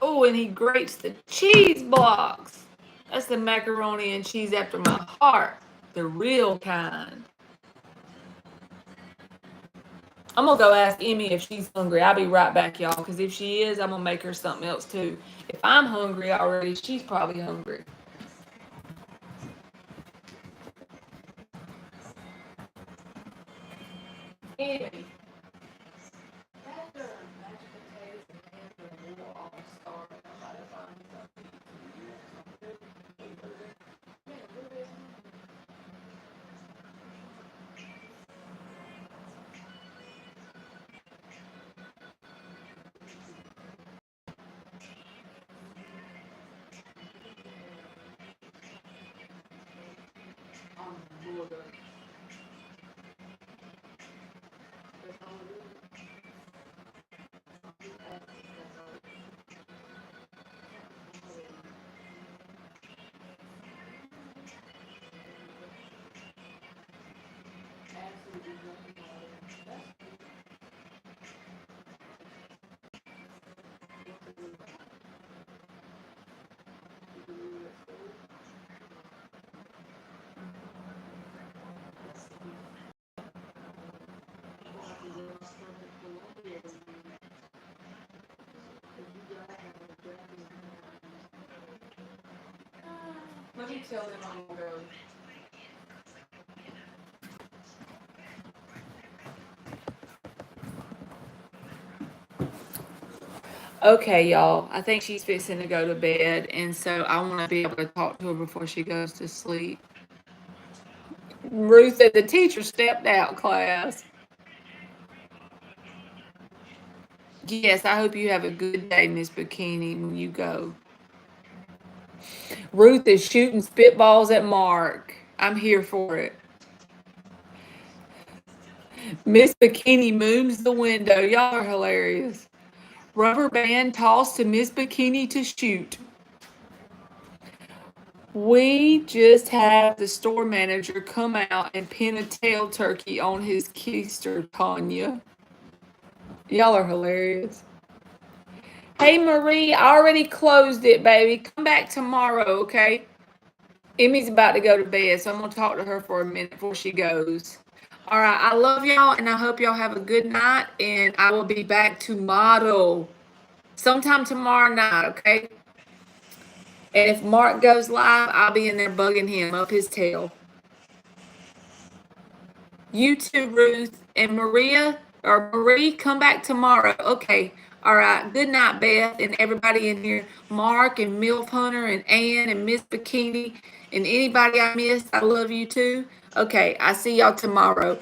A: Oh, and he grates the cheese blocks. That's the macaroni and cheese after my heart. The real kind. I'm going to go ask Emmy if she's hungry. I'll be right back, y'all, because if she is, I'm going to make her something else, too. If I'm hungry already, she's probably hungry. Emmy. Let me tell them I'm gonna go. Okay, y'all. I think she's fixing to go to bed, and so I want to be able to talk to her before she goes to sleep. Ruth said the teacher stepped out, class. Yes, I hope you have a good day, Miss Bikini, when you go. Ruth is shooting spitballs at Mark. I'm here for it. Miss Bikini moons the window. Y'all are hilarious. Rubber band tossed to Miss Bikini to shoot. We just have the store manager come out and pin a tail turkey on his keister, Tanya. Y'all are hilarious. Hey, Marie, I already closed it, baby. Come back tomorrow, okay? Emmy's about to go to bed, so I'm going to talk to her for a minute before she goes. All right, I love y'all, and I hope y'all have a good night, and I will be back tomorrow, sometime tomorrow night, okay? And if Mark goes live, I'll be in there bugging him up his tail. You too, Ruth. And Marie, come back tomorrow. Okay. All right. Good night, Beth, and everybody in here. Mark and MILF Hunter and Ann and Miss Bikini and anybody I missed. I love you too. Okay. I see y'all tomorrow.